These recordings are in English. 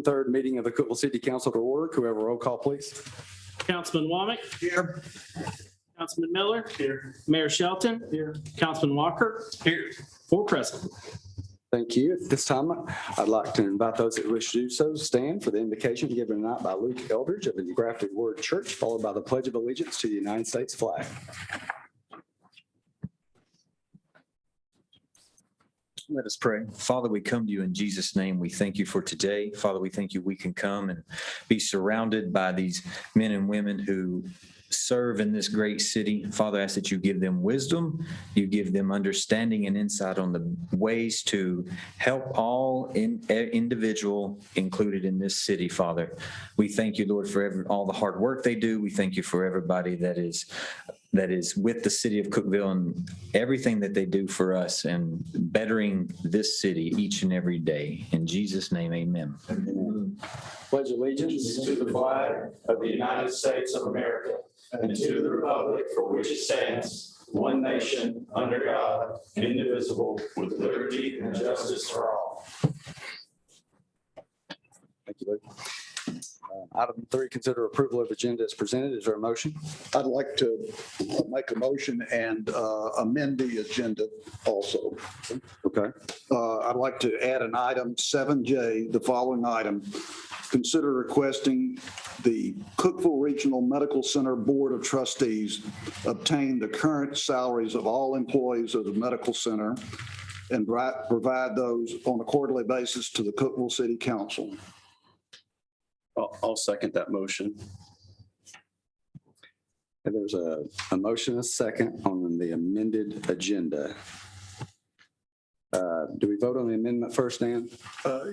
Third meeting of the Cookeville City Council to order. Could we have a roll call, please? Councilman Womack. Here. Councilman Miller. Here. Mayor Shelton. Here. Councilman Walker. Here. 4 present. Thank you. At this time, I'd like to invite those that wish to do so to stand for the invocation given tonight by Luke Eldridge of the Engrafted Word Church, followed by the Pledge of Allegiance to the United States flag. Let us pray. Father, we come to you in Jesus' name. We thank you for today. Father, we thank you we can come and be surrounded by these men and women who serve in this great city. Father, I ask that you give them wisdom, you give them understanding and insight on the ways to help all individual included in this city, Father. We thank you, Lord, for all the hard work they do. We thank you for everybody that is with the city of Cookeville and everything that they do for us and bettering this city each and every day. In Jesus' name, amen. Amen. Pledge allegiance to the flag of the United States of America and to the republic for which it stands, one nation, under God, indivisible, with liberty and justice for all. Thank you, Luke. Item 3, consider approval of agenda as presented. Is there a motion? I'd like to make a motion and amend the agenda also. Okay. I'd like to add an item 7J, the following item. Consider requesting the Cookeville Regional Medical Center Board of Trustees obtain the current salaries of all employees of the medical center and provide those on a quarterly basis to the Cookeville City Council. I'll second that motion. And there's a motion, and a second on the amended agenda. Do we vote on the amendment first, Dan?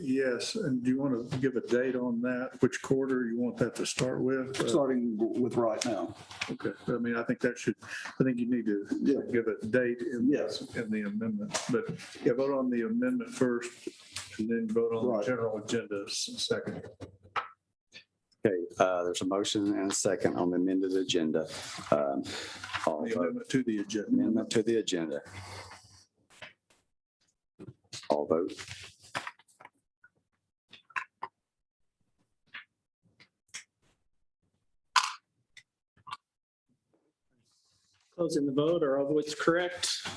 Yes, and do you want to give a date on that? Which quarter you want that to start with? Starting with right now. Okay, I mean, I think you need to give a date in the amendment. But yeah, vote on the amendment first and then vote on the general agenda second. Okay, there's a motion and a second on the amended agenda. Amendment to the agenda. Amendment to the agenda. All vote. Closing the vote. Are all votes correct?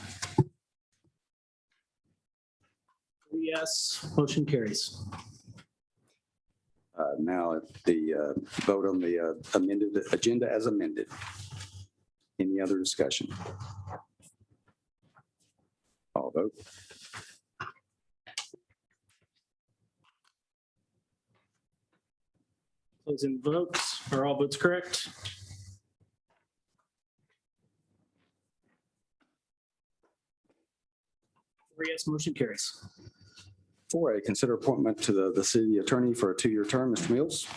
3 yes. Motion carries. Now the vote on the amended agenda as amended. Any other discussion? All vote. Closing the votes. Are all votes correct? 3 yes. Motion carries. 4A, consider appointment to the city attorney for a 2-year term. Mr. Mills.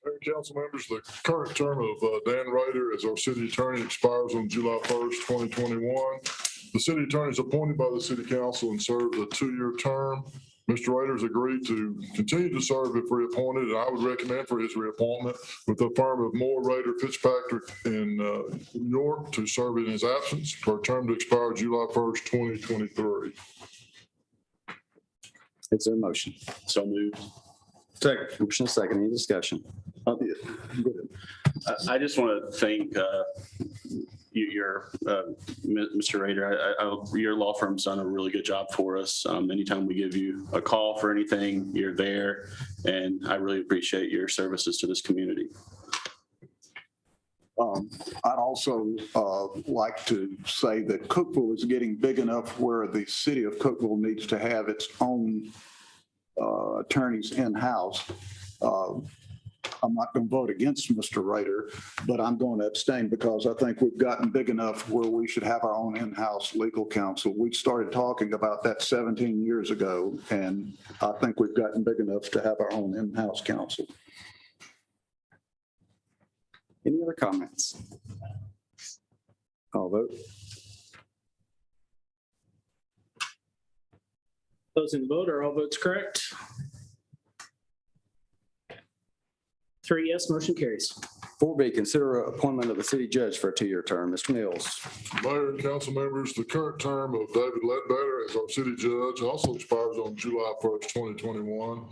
Mayor and council members, the current term of Dan Ryder as our city attorney expires on July 1st, 2021. The city attorney is appointed by the city council and serves a 2-year term. Mr. Ryder has agreed to continue to serve if reappointed, and I would recommend for his reappointment with the firm of Moore, Ryder, Fitzpatrick in New York to serve in his absence for a term to expire July 1st, 2023. Is there a motion? So moved. Second. Motion is second. Any discussion? I just want to thank Mr. Rader. Your law firm's done a really good job for us. Anytime we give you a call for anything, you're there, and I really appreciate your services to this community. I'd also like to say that Cookeville is getting big enough where the city of Cookeville needs to have its own attorneys in-house. I'm not going to vote against Mr. Ryder, but I'm going to abstain because I think we've gotten big enough where we should have our own in-house legal counsel. We started talking about that 17 years ago, and I think we've gotten big enough to have our own in-house counsel. Any other comments? I'll vote. Closing the vote. Are all votes correct? 3 yes. Motion carries. 4B, consider appointment of a city judge for a 2-year term. Mr. Mills. Mayor and council members, the current term of David Ledbetter as our city judge also expires on July 1st, 2021.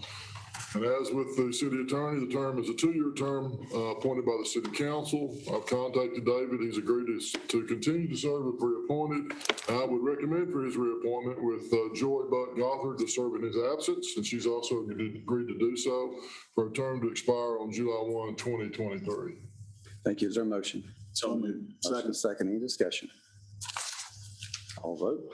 And as with the city attorney, the term is a 2-year term appointed by the city council. I've contacted David. He's agreed to continue to serve if reappointed. I would recommend for his reappointment with Joy Buck Gothard to serve in his absence, and she's also agreed to do so for a term to expire on July 1, 2023. Thank you. Is there a motion? So moved. Second. Any discussion? All vote.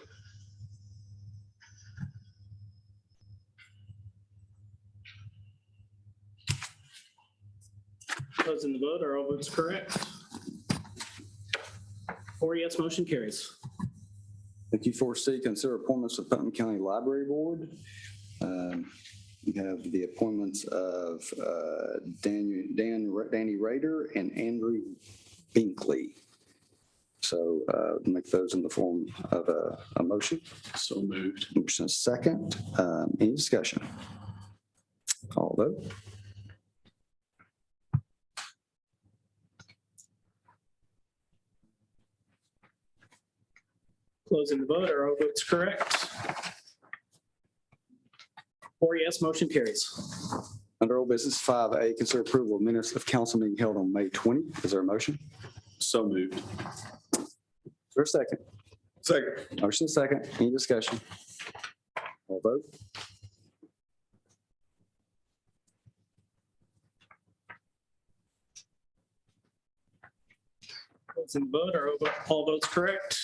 Closing the vote, are all votes correct? 4 yes, motion carries. Thank you. 4C, consider appointments to Putnam County Library Board. We have the appointments of Danny Rader and Andrew Binkley. So make those in the form of a motion. So moved. Motion is second. Any discussion? All vote. Closing the vote, are all votes correct? 4 yes, motion carries. Under old business 5A, consider approval of minutes of council meeting held on May 20. Is there a motion? So moved. Is there a second? Second. Motion is second. Any discussion? All vote. Closing the vote, are all votes correct?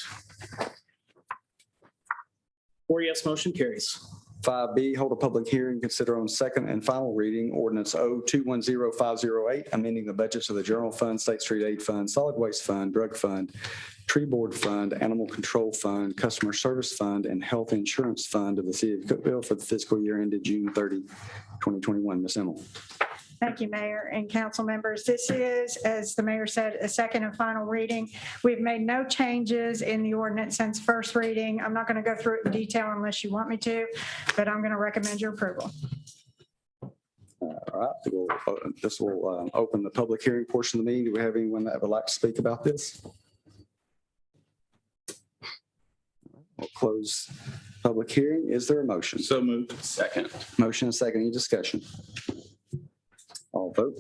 4 yes, motion carries. 5B, hold a public hearing, consider on second and final reading ordinance O-210508, amending the budgets of the General Fund, State Street Aid Fund, Solid Waste Fund, Drug Fund, Tree Board Fund, Animal Control Fund, Customer Service Fund, and Health Insurance Fund of the City of Cookeville for the fiscal year ended June 30, 2021. Ms. Emmel. Thank you, Mayor and council members. This is, as the mayor said, a second and final reading. We've made no changes in the ordinance since first reading. I'm not going to go through it in detail unless you want me to, but I'm going to recommend your approval. All right, this will open the public hearing portion of the meeting. Do we have anyone that would like to speak about this? We'll close public hearing. Is there a motion? So moved. Second. Motion and second. Any discussion? All vote.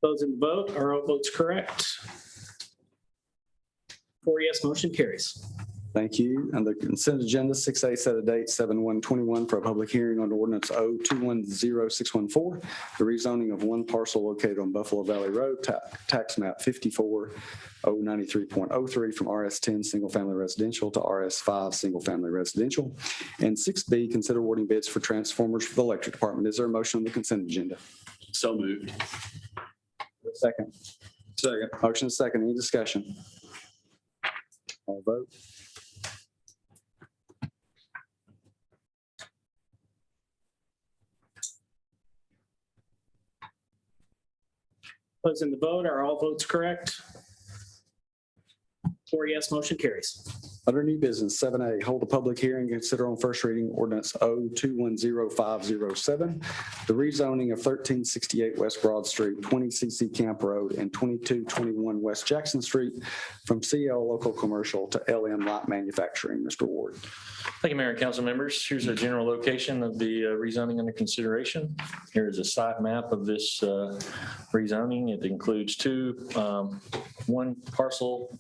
Closing the vote, are all votes correct? 4 yes, motion carries. Thank you. And the consent agenda, 6A, set a date 7/1/21 for a public hearing on ordinance O-210614, the rezoning of one parcel located on Buffalo Valley Road, tax map 54-093.03 from RS10 single family residential to RS5 single family residential. And 6B, consider awarding bids for transformers for the electric department. Is there a motion on the consent agenda? So moved. Second. Second. Motion is second. Any discussion? All vote. Closing the vote, are all votes correct? 4 yes, motion carries. Under new business, 7A, hold a public hearing, consider on first reading ordinance O-210507, the rezoning of 1368 West Broad Street, 20 CC Camp Road, and 2221 West Jackson Street from CL Local Commercial to LM Light Manufacturing. Mr. Ward. Thank you, Mayor and council members. Here's a general location of the rezoning under consideration. Here is a site map of this rezoning. It includes one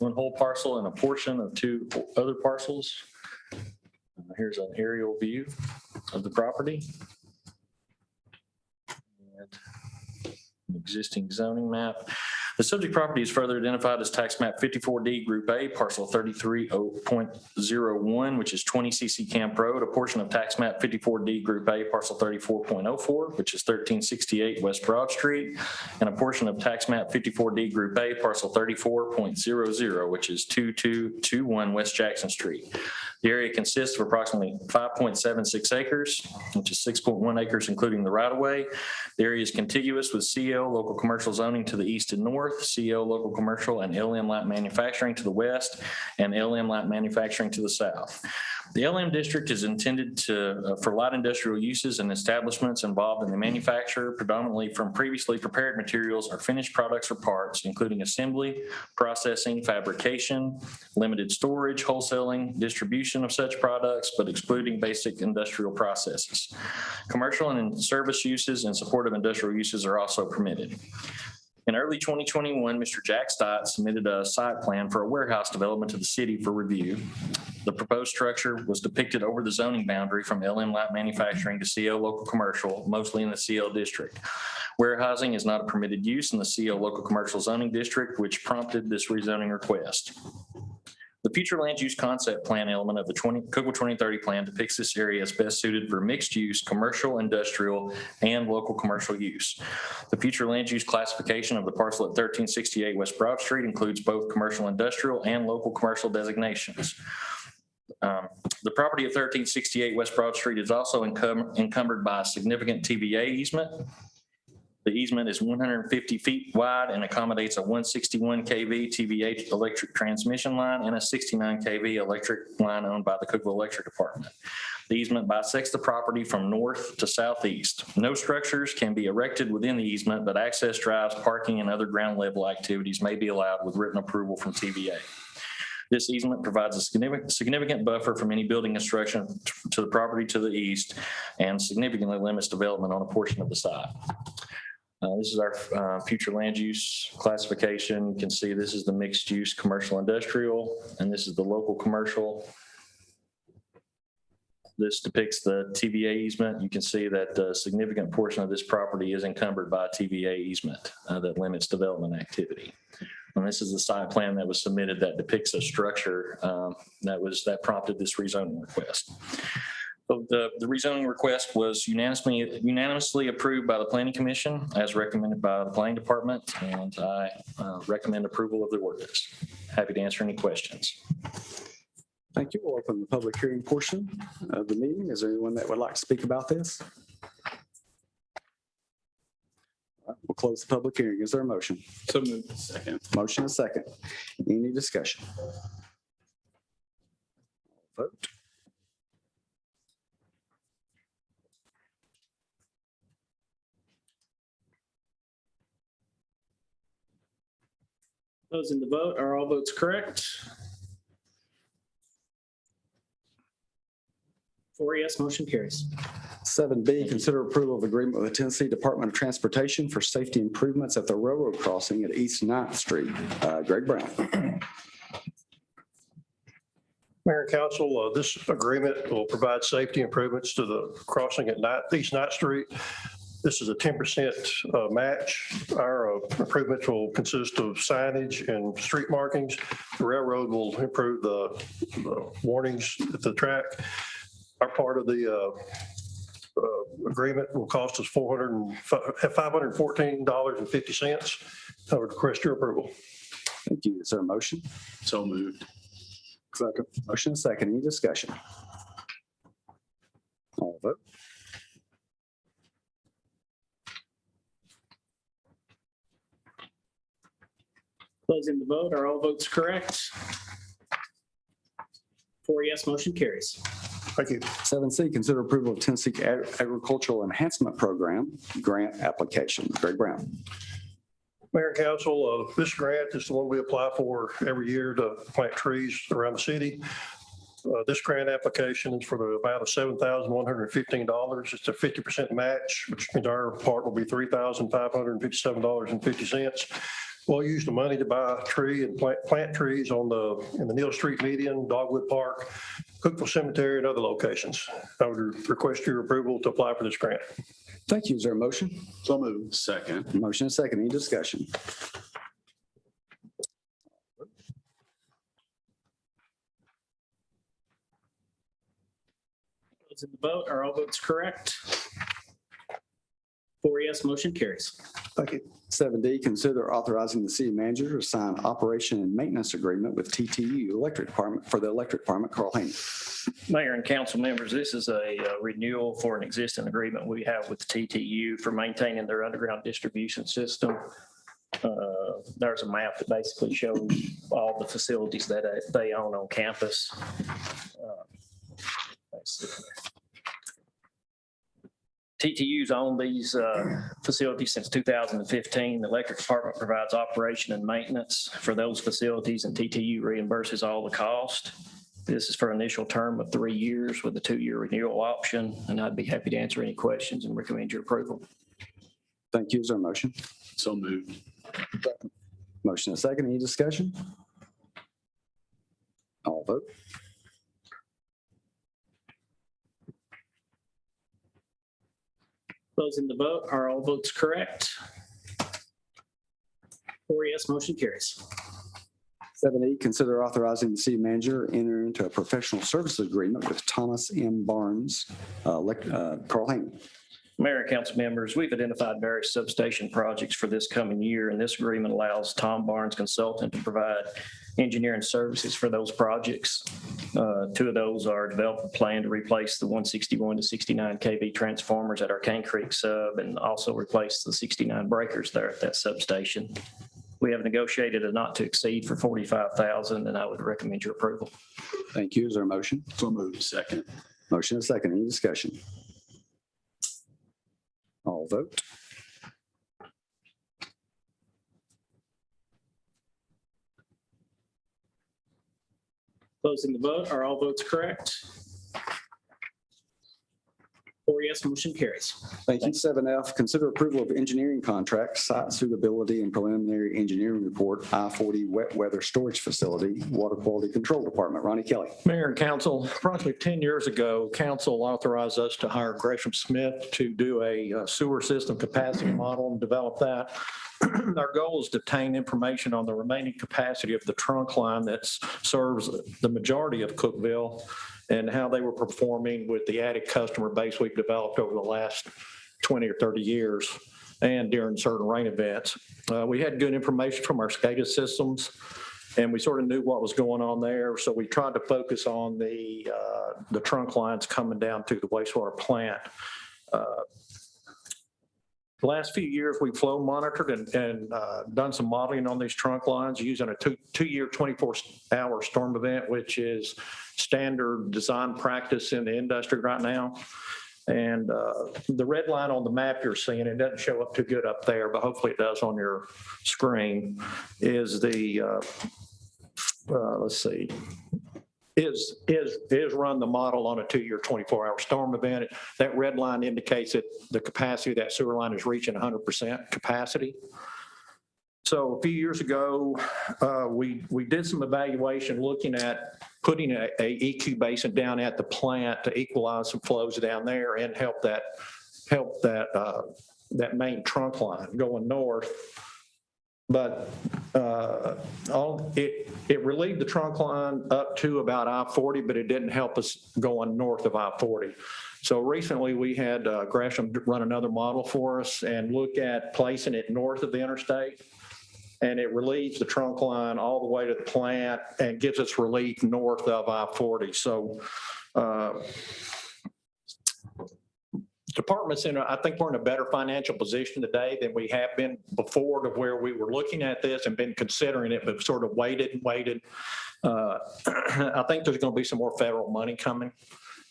whole parcel and a portion of two other parcels. Here's an aerial view of the property. And an existing zoning map. The subject property is further identified as tax map 54D Group A, parcel 33.01, which is 20 CC Camp Road, a portion of tax map 54D Group A, parcel 34.04, which is 1368 West Broad Street, and a portion of tax map 54D Group A, parcel 34.00, which is 2221 West Jackson Street. The area consists of approximately 5.76 acres, which is 6.1 acres, including the right-of-way. The area is contiguous with CL Local Commercial Zoning to the east and north, CL Local Commercial and LM Light Manufacturing to the west, and LM Light Manufacturing to the south. The LM district is intended for light industrial uses and establishments involved in the manufacture predominantly from previously prepared materials or finished products or parts, including assembly, processing, fabrication, limited storage, wholesaling, distribution of such products, but excluding basic industrial processes. Commercial and service uses in support of industrial uses are also permitted. In early 2021, Mr. Jack Stott submitted a site plan for a warehouse development to the city for review. The proposed structure was depicted over the zoning boundary from LM Light Manufacturing to CO Local Commercial, mostly in the CL district. Warehousing is not a permitted use in the CO Local Commercial zoning district, which prompted this rezoning request. The future land use concept plan element of the Cookeville 2030 plan depicts this area as best suited for mixed use, commercial, industrial, and local commercial use. The future land use classification of the parcel at 1368 West Broad Street includes both commercial, industrial, and local commercial designations. The property at 1368 West Broad Street is also encumbered by a significant TVA easement. The easement is 150 feet wide and accommodates a 161 kV TVA electric transmission line and a 69 kV electric line owned by the Cookeville Electric Department. The easement bisects the property from north to southeast. No structures can be erected within the easement, but access drives, parking, and other ground level activities may be allowed with written approval from TVA. This easement provides a significant buffer from any building construction to the property to the east and significantly limits development on a portion of the site. This is our future land use classification. You can see this is the mixed use commercial industrial, and this is the local commercial. This depicts the TVA easement. You can see that a significant portion of this property is encumbered by a TVA easement that limits development activity. And this is the site plan that was submitted that depicts a structure that prompted this rezoning request. So the rezoning request was unanimously approved by the Planning Commission as recommended by the Planning Department, and I recommend approval of the ordinance. Happy to answer any questions. Thank you. We'll open the public hearing portion of the meeting. Is there anyone that would like to speak about this? We'll close the public hearing. Is there a motion? So moved. Second. Motion and second. Any discussion? Vote. Closing the vote. Are all votes correct? 4 yes, motion carries. 7B, consider approval of agreement with the Tennessee Department of Transportation for safety improvements at the railroad crossing at East 9th Street. Greg Brown. Mayor and Council, this agreement will provide safety improvements to the crossing at East 9th Street. This is a 10% match. Our improvements will consist of signage and street markings. The railroad will improve the warnings at the track. Our part of the agreement will cost us $514.50. I would request your approval. Thank you. Is there a motion? So moved. Second. Motion and second. Any discussion? All vote. Closing the vote. Are all votes correct? 4 yes, motion carries. Thank you. 7C, consider approval of Tennessee Agricultural Enhancement Program grant application. Greg Brown. Mayor and Council, this grant is the one we apply for every year to plant trees around the city. This grant application is for the amount of $7,115. It's a 50% match, which means our part will be $3,557.50. We'll use the money to buy a tree and plant trees in the Neal Street median, Dogwood Park, Cookeville Cemetery, and other locations. I would request your approval to apply for this grant. Thank you. Is there a motion? So moved. Second. Motion and second. Any discussion? Closing the vote. Are all votes correct? 4 yes, motion carries. Thank you. 7D, consider authorizing the city manager to sign operation and maintenance agreement with TTU Electric Department for the electric department. Carl Haney. Mayor and council members, this is a renewal for an existing agreement we have with TTU for maintaining their underground distribution system. There's a map that basically shows all the facilities that they own on campus. TTU's owned these facilities since 2015. The electric department provides operation and maintenance for those facilities, and TTU reimburses all the cost. This is for an initial term of 3 years with a 2-year renewal option, and I'd be happy to answer any questions and recommend your approval. Thank you. Is there a motion? So moved. Motion and second. Any discussion? All vote. Closing the vote. Are all votes correct? 4 yes, motion carries. 7E, consider authorizing the city manager enter into a professional services agreement with Thomas M. Barnes, Carl Hayman. Mayor and council members, we've identified various substation projects for this coming year, and this agreement allows Tom Barnes Consultant to provide engineering services for those projects. 2 of those are develop a plan to replace the 161 to 69 kV transformers at our Cane Creek sub, and also replace the 69 breakers there at that substation. We have negotiated a not to exceed for $45,000, and I would recommend your approval. Thank you. Is there a motion? So moved. Second. Motion and second. Any discussion? All vote. Closing the vote. Are all votes correct? 4 yes, motion carries. Thank you. 7F, consider approval of engineering contract, site suitability and preliminary engineering report, I-40 wet weather storage facility, water quality control department. Ronnie Kelly. Mayor and council, approximately 10 years ago, council authorized us to hire Gresham Smith to do a sewer system capacity model and develop that. Our goal is to obtain information on the remaining capacity of the trunk line that serves the majority of Cookeville and how they were performing with the added customer base we've developed over the last 20 or 30 years and during certain rain events. We had good information from our SCADA systems, and we sort of knew what was going on there. So we tried to focus on the trunk lines coming down to the wastewater plant. The last few years, we've flow monitored and done some modeling on these trunk lines using a two-year 24-hour storm event, which is standard design practice in the industry right now. And the red line on the map you're seeing, it doesn't show up too good up there, but hopefully it does on your screen, is the, let's see, is run the model on a 2-year 24-hour storm event. That red line indicates that the capacity of that sewer line is reaching 100% capacity. So a few years ago, we did some evaluation looking at putting a EQ basin down at the plant to equalize some flows down there and help that main trunk line going north. But it relieved the trunk line up to about I-40, but it didn't help us going north of I-40. So recently we had Gresham run another model for us and look at placing it north of the interstate. And it relieves the trunk line all the way to the plant and gives us relief north of I-40. So department's I think we're in a better financial position today than we have been before, to where we were looking at this and been considering it, but sort of waited and waited. I think there's going to be some more federal money coming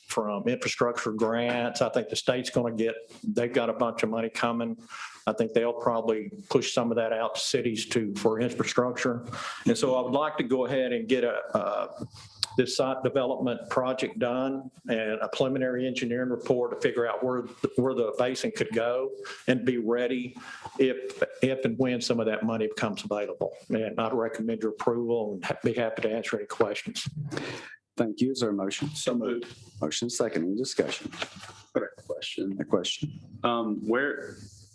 from infrastructure grants. I think the state's going to they've got a bunch of money coming. I think they'll probably push some of that out to cities for infrastructure. And so I would like to go ahead and get this site development project done and a preliminary engineering report to figure out where the basin could go and be ready if and when some of that money becomes available. And I'd recommend your approval and be happy to answer any questions. Thank you. Is there a motion? So moved. Motion second. Any discussion? Question. A question?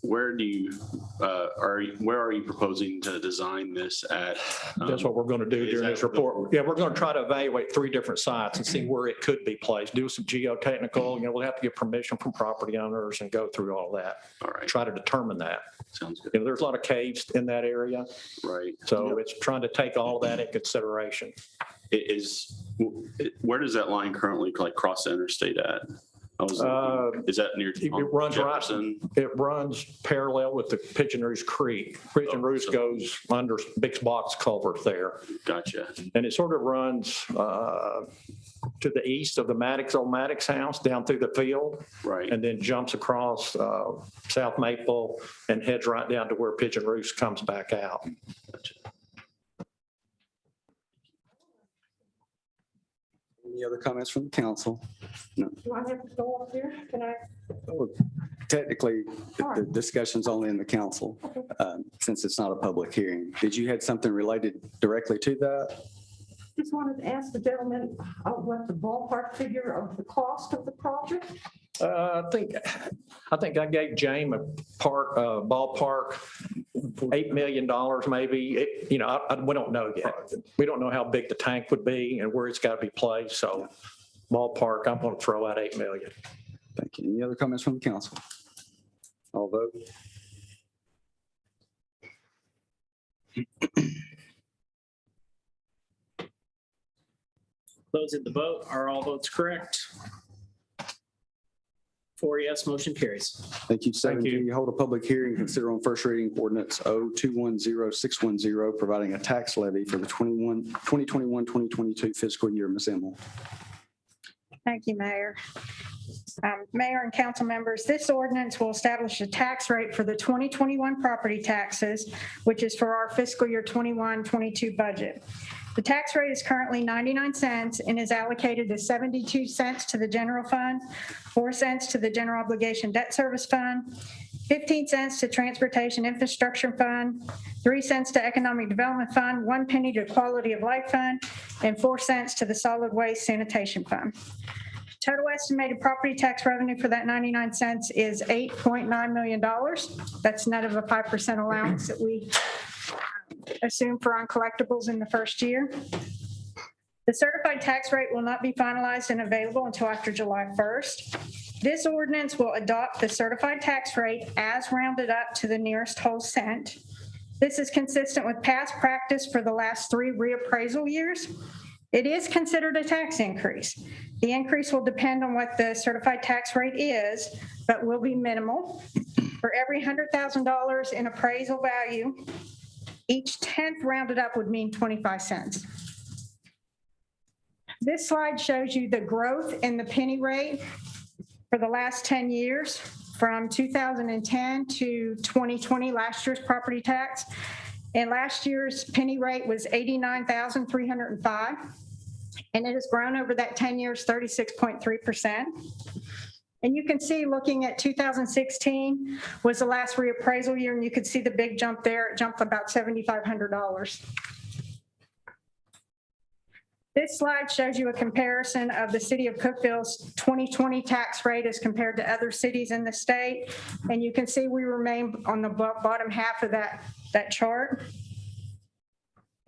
Where do you, where are you proposing to design this at? That's what we're going to do during this report. Yeah, we're going to try to evaluate 3 different sites and see where it could be placed, do some geotechnical, we'll have to get permission from property owners and go through all that. All right. Try to determine that. Sounds good. There's a lot of caves in that area. Right. So it's trying to take all of that in consideration. Where does that line currently cross the interstate at? Is that near it runs Jefferson? Right, it runs parallel with the Pigeon Roost Creek. Pigeon Roost goes under Bix Box culvert there. Gotcha. And it sort of runs to the east of the old Maddox house, down through the field, Right. and then jumps across South Maple and heads right down to where Pigeon Roost comes back out. Any other comments from the council? No. Do I have to go up there? Can I? Technically, the discussion's only in the council, since it's not a public hearing. Did you had something related directly to that? Just wanted to ask the gentleman what the ballpark figure of the cost of the project? I think I gave James a ballpark, $8 million maybe. We don't know yet. We don't know how big the tank would be and where it's got to be placed. So ballpark, I'm going to throw out $8 million. Thank you. Any other comments from the council? All vote. Closing the vote. Are all votes correct? 4 yes, motion carries. Thank you. 7G, hold a public hearing, consider on first reading ordinance 0210610, providing a tax levy for the 2021-2022 fiscal year. Ms. Emmel. Thank you, Mayor. Mayor and council members, this ordinance will establish a tax rate for the 2021 property taxes, which is for our fiscal year 21-22 budget. The tax rate is currently 99 cents and is allocated to 72 cents to the general fund, 4 cents to the general obligation debt service fund, 15 cents to transportation infrastructure fund, 3 cents to economic development fund, 1 penny to quality of life fund, and 4 cents to the solid waste sanitation fund. Total estimated property tax revenue for that 99 cents is $8.9 million. That's net of a 5% allowance that we assume for uncollectibles in the first year. The certified tax rate will not be finalized and available until after July 1st. This ordinance will adopt the certified tax rate as rounded up to the nearest whole cent. This is consistent with past practice for the last 3 reappraisal years. It is considered a tax increase. The increase will depend on what the certified tax rate is, but will be minimal. For every $100,000 in appraisal value, each tenth rounded up would mean 25 cents. This slide shows you the growth in the penny rate for the last 10 years, from 2010 to 2020, last year's property tax. And last year's penny rate was 89,305. And it has grown over that 10 years, 36.3%. And you can see, looking at 2016 was the last reappraisal year, and you could see the big jump there. It jumped about $7,500. This slide shows you a comparison of the city of Cookeville's 2020 tax rate as compared to other cities in the state. And you can see we remain on the bottom half of that chart.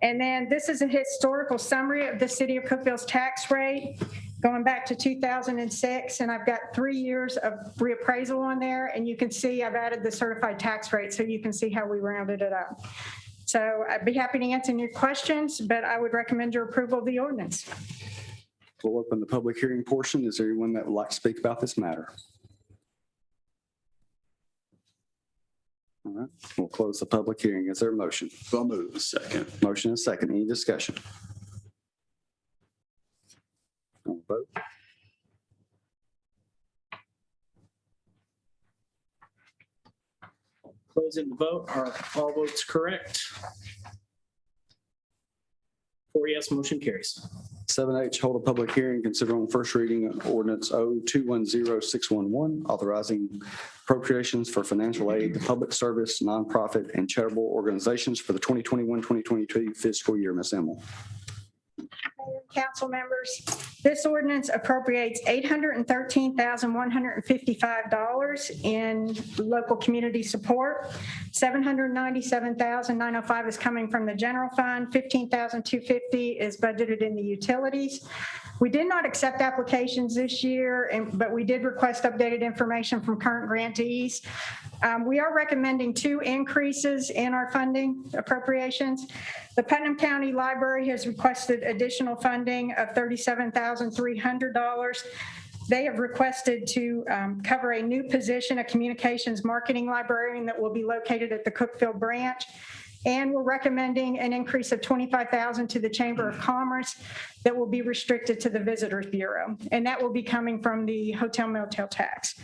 And then this is a historical summary of the city of Cookeville's tax rate going back to 2006. And I've got 3 years of reappraisal on there. And you can see I've added the certified tax rate so you can see how we rounded it up. So I'd be happy to answer your questions, but I would recommend your approval of the ordinance. We'll open the public hearing portion. Is there anyone that would like to speak about this matter? All right, we'll close the public hearing. Is there a motion? So moved. Second. Motion and second. Any discussion? All vote. Closing the vote. Are all votes correct? 4 yes, motion carries. 7H, hold a public hearing, consider on first reading of ordinance 0210611, authorizing appropriations for financial aid to public service, nonprofit, and charitable organizations for the 2021-2022 fiscal year. Ms. Emmel. Council members, this ordinance appropriates $813,155 in local community support. $797,905 is coming from the general fund. $15,250 is budgeted in the utilities. We did not accept applications this year, but we did request updated information from current grantees. We are recommending 2 increases in our funding appropriations. The Putnam County Library has requested additional funding of $37,300. They have requested to cover a new position, a communications marketing librarian that will be located at the Cookeville branch. And we're recommending an increase of $25,000 to the Chamber of Commerce that will be restricted to the Visitors Bureau. And that will be coming from the hotel motel tax.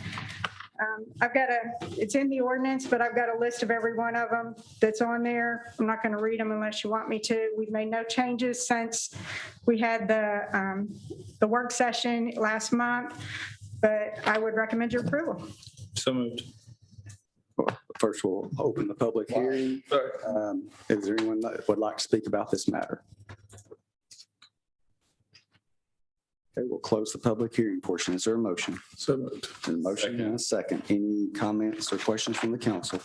It's in the ordinance, but I've got a list of every one of them that's on there. I'm not going to read them unless you want me to. We've made no changes since we had the work session last month, but I would recommend your approval. So moved. First, we'll open the public hearing. Is there anyone that would like to speak about this matter? Okay, we'll close the public hearing portion. Is there a motion? So moved. A motion and a second. Any comments or questions from the council?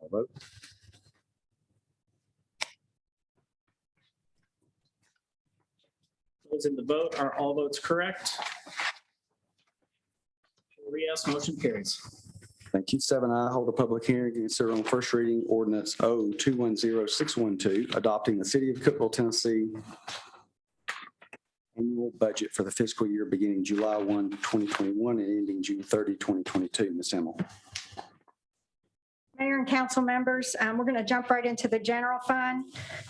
I'll vote. Closing the vote. Are all votes correct? 4 yes, motion carries. Thank you. 7I, hold a public hearing to consider on first reading ordinance O210612, adopting the City of Cookeville, Tennessee annual budget for the fiscal year beginning July 1, 2021 and ending June 30, 2022. Ms. Emmel. Mayor and council members, we're going to jump right into the general fund.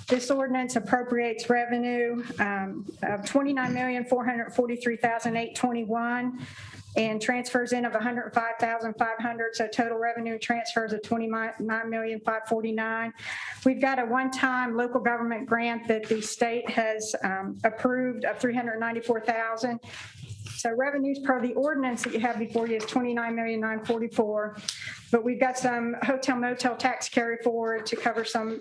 This ordinance appropriates revenue of $29,443,821 and transfers in of $105,500. So total revenue transfers of $29,549,000. We've got a one-time local government grant that the state has approved of $394,000. So revenues per the ordinance that you have before you is $29,944,000. But we've got some hotel motel tax carry forward to cover some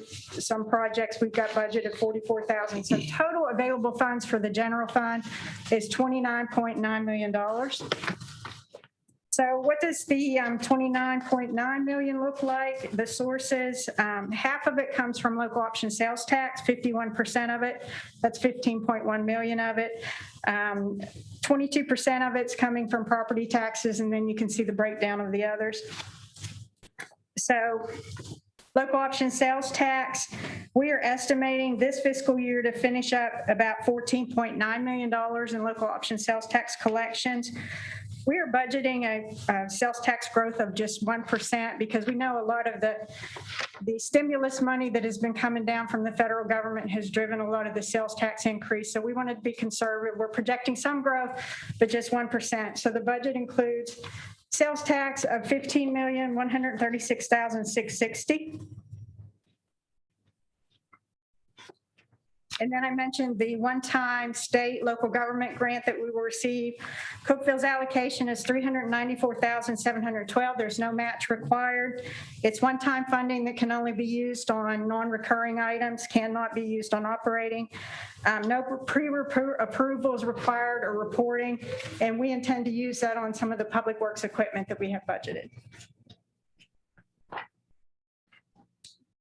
projects. We've got budgeted $44,000. So total available funds for the general fund is $29.9 million. So what does the $29.9 million look like? The sources, half of it comes from local option sales tax, 51% of it. That's $15.1 million of it. 22% of it's coming from property taxes, and then you can see the breakdown of the others. So local option sales tax, we are estimating this fiscal year to finish up about $14.9 million in local option sales tax collections. We are budgeting a sales tax growth of just 1% because we know a lot of the stimulus money that has been coming down from the federal government has driven a lot of the sales tax increase. So we wanted to be conservative. We're projecting some growth, but just 1%. So the budget includes sales tax of $15,136,660. And then I mentioned the one-time state local government grant that we will receive. Cookeville's allocation is $394,712. There's no match required. It's one-time funding that can only be used on non-recurring items, cannot be used on operating. No pre-approval is required or reporting, and we intend to use that on some of the public works equipment that we have budgeted.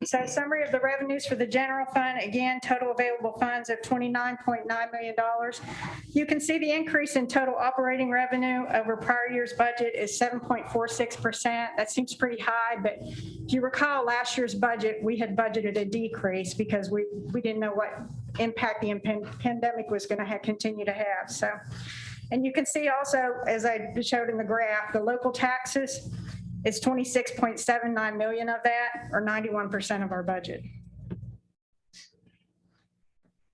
So summary of the revenues for the general fund, again, total available funds of $29.9 million. You can see the increase in total operating revenue over prior year's budget is 7.46%. That seems pretty high, but if you recall last year's budget, we had budgeted a decrease because we didn't know what impact the pandemic was going to continue to have. So, and you can see also, as I showed in the graph, the local taxes, it's 26.79 million of that, or 91% of our budget.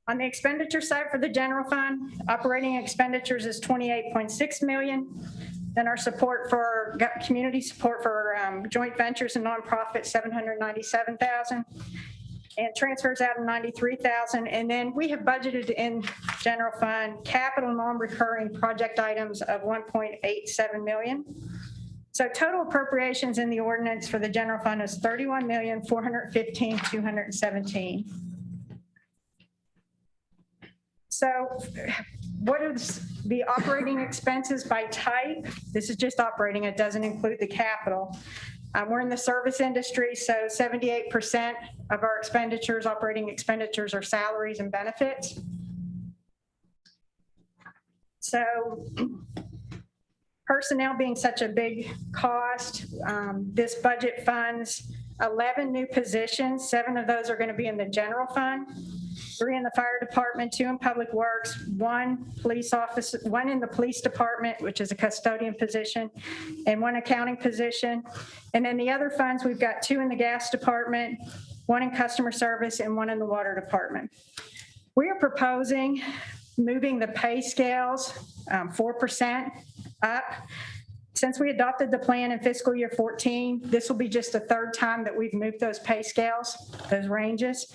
On the expenditure side for the general fund, operating expenditures is 28.6 million. Then our support for community support for joint ventures and nonprofits, 797,000. And transfers out of 93,000. And then we have budgeted in general fund capital non-recurring project items of 1.87 million. So total appropriations in the ordinance for the general fund is $31,415,217. So what is the operating expenses by type? This is just operating. It doesn't include the capital. We're in the service industry, so 78% of our expenditures, operating expenditures, are salaries and benefits. So personnel being such a big cost, this budget funds 11 new positions. 7 of those are going to be in the general fund. 3 in the fire department, 2 in public works, 1 police officer, 1 in the police department, which is a custodian position, and 1 accounting position. And then the other funds, we've got 2 in the gas department, 1 in customer service, and 1 in the water department. We are proposing moving the pay scales 4% up. Since we adopted the plan in fiscal year 14, this will be just the 3rd time that we've moved those pay scales, those ranges.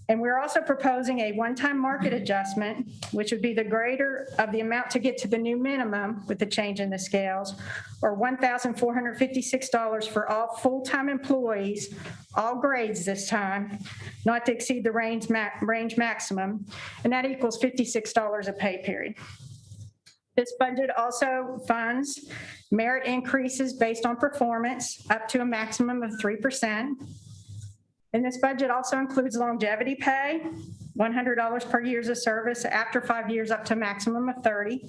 And we're also proposing a one-time market adjustment, which would be the greater of the amount to get to the new minimum with the change in the scales, or $1,456 for all full-time employees, all grades this time, not to exceed the range maximum, and that equals $56 a pay period. This budget also funds merit increases based on performance up to a maximum of 3%. And this budget also includes longevity pay, $100 per years of service after 5 years up to a maximum of 30.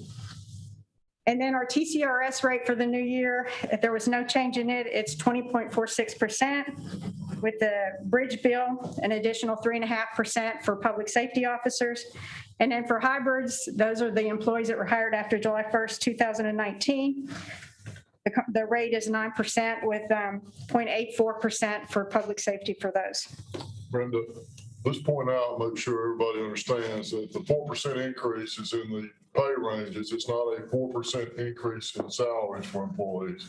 And then our TCRS rate for the new year, if there was no change in it, it's 20.46%. With the bridge bill, an additional 3.5% for public safety officers. And then for hybrids, those are the employees that were hired after July 1st, 2019. The rate is 9% with 0.84% for public safety for those. Brenda, let's point out, make sure everybody understands that the 4% increase is in the pay ranges. It's not a 4% increase in salaries for employees.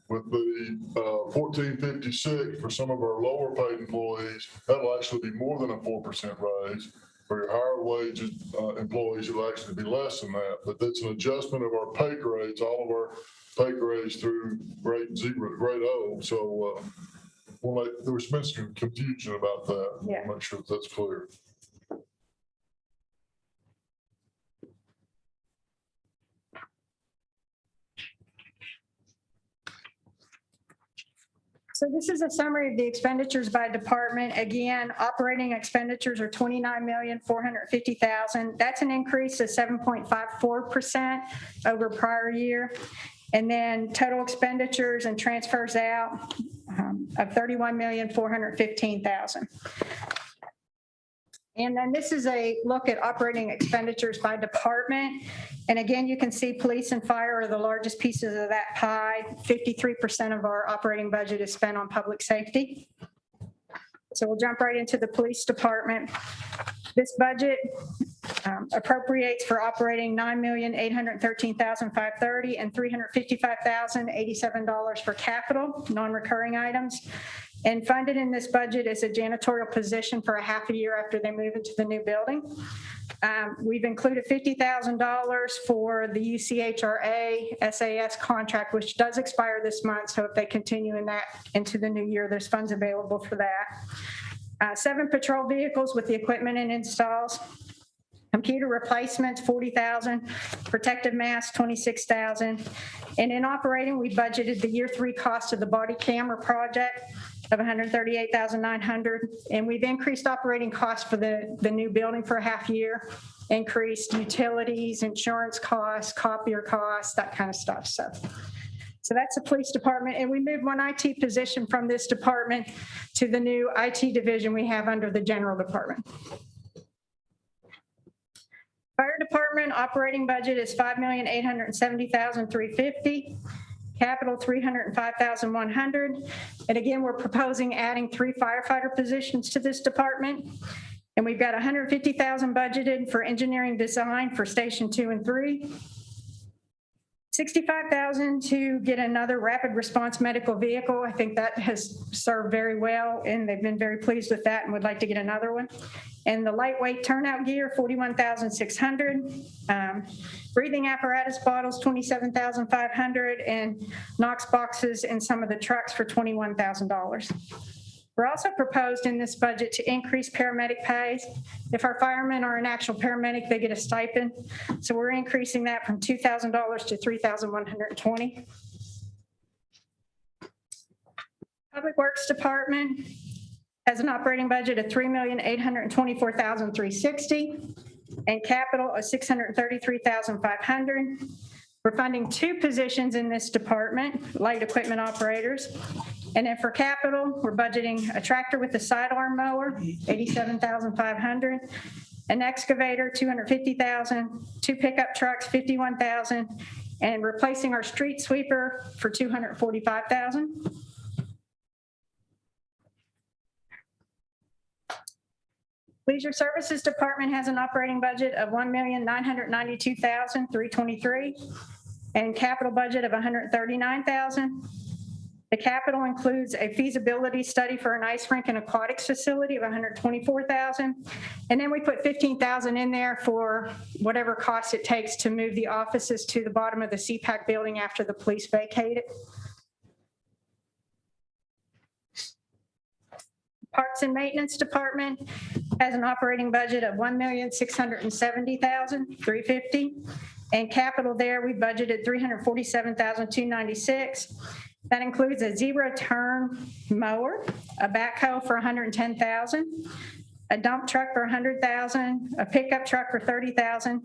With the 1456 for some of our lower paid employees, that'll actually be more than a 4% raise. For your higher wage employees, it'll actually be less than that. But that's an adjustment of our pay grades, all of our pay grades through grade 0 to grade O. So there's been some confusion about that. Yeah. Make sure that's clear. So this is a summary of the expenditures by department. Again, operating expenditures are $29,450,000. That's an increase of 7.54% over prior year. And then total expenditures and transfers out of $31,415,000. And then this is a look at operating expenditures by department. And again, you can see police and fire are the largest pieces of that pie. 53% of our operating budget is spent on public safety. So we'll jump right into the police department. This budget appropriates for operating $9,813,530 and $355,087 for capital, non-recurring items. And funded in this budget is a janitorial position for a half a year after they move into the new building. We've included $50,000 for the UCHRA SAS contract, which does expire this month. So if they continue in that into the new year, there's funds available for that. 7 patrol vehicles with the equipment and installs. Computer replacements, $40,000. Protective masks, $26,000. And in operating, we budgeted the year 3 cost of the body camera project of $138,900. And we've increased operating costs for the new building for a half year, increased utilities, insurance costs, copier costs, that kind of stuff. So that's the police department. And we moved 1 IT position from this department to the new IT division we have under the general department. Fire department operating budget is $5,870,350. Capital $305,100. And again, we're proposing adding 3 firefighter positions to this department. And we've got $150,000 budgeted for engineering design for station 2 and 3. $65,000 to get another rapid response medical vehicle. I think that has served very well, and they've been very pleased with that and would like to get another one. And the lightweight turnout gear, $41,600. Breathing apparatus bottles, $27,500, and Knox boxes in some of the trucks for $21,000. We're also proposed in this budget to increase paramedic pays. If our firemen are an actual paramedic, they get a stipend. So we're increasing that from $2,000 to $3,120. Public Works Department has an operating budget of $3,824,360 and capital of $633,500. We're funding 2 positions in this department, light equipment operators. And then for capital, we're budgeting a tractor with a sidearm mower, $87,500, an excavator, $250,000, 2 pickup trucks, $51,000, and replacing our street sweeper for $245,000. Leisure Services Department has an operating budget of $1,992,323 and capital budget of $139,000. The capital includes a feasibility study for an ice rink and aquatics facility of $124,000. And then we put $15,000 in there for whatever cost it takes to move the offices to the bottom of the CPAC building after the police vacate it. Parks and Maintenance Department has an operating budget of $1,670,350. And capital there, we budgeted $347,296. That includes a zero-turn mower, a backhoe for $110,000, a dump truck for $100,000, a pickup truck for $30,000,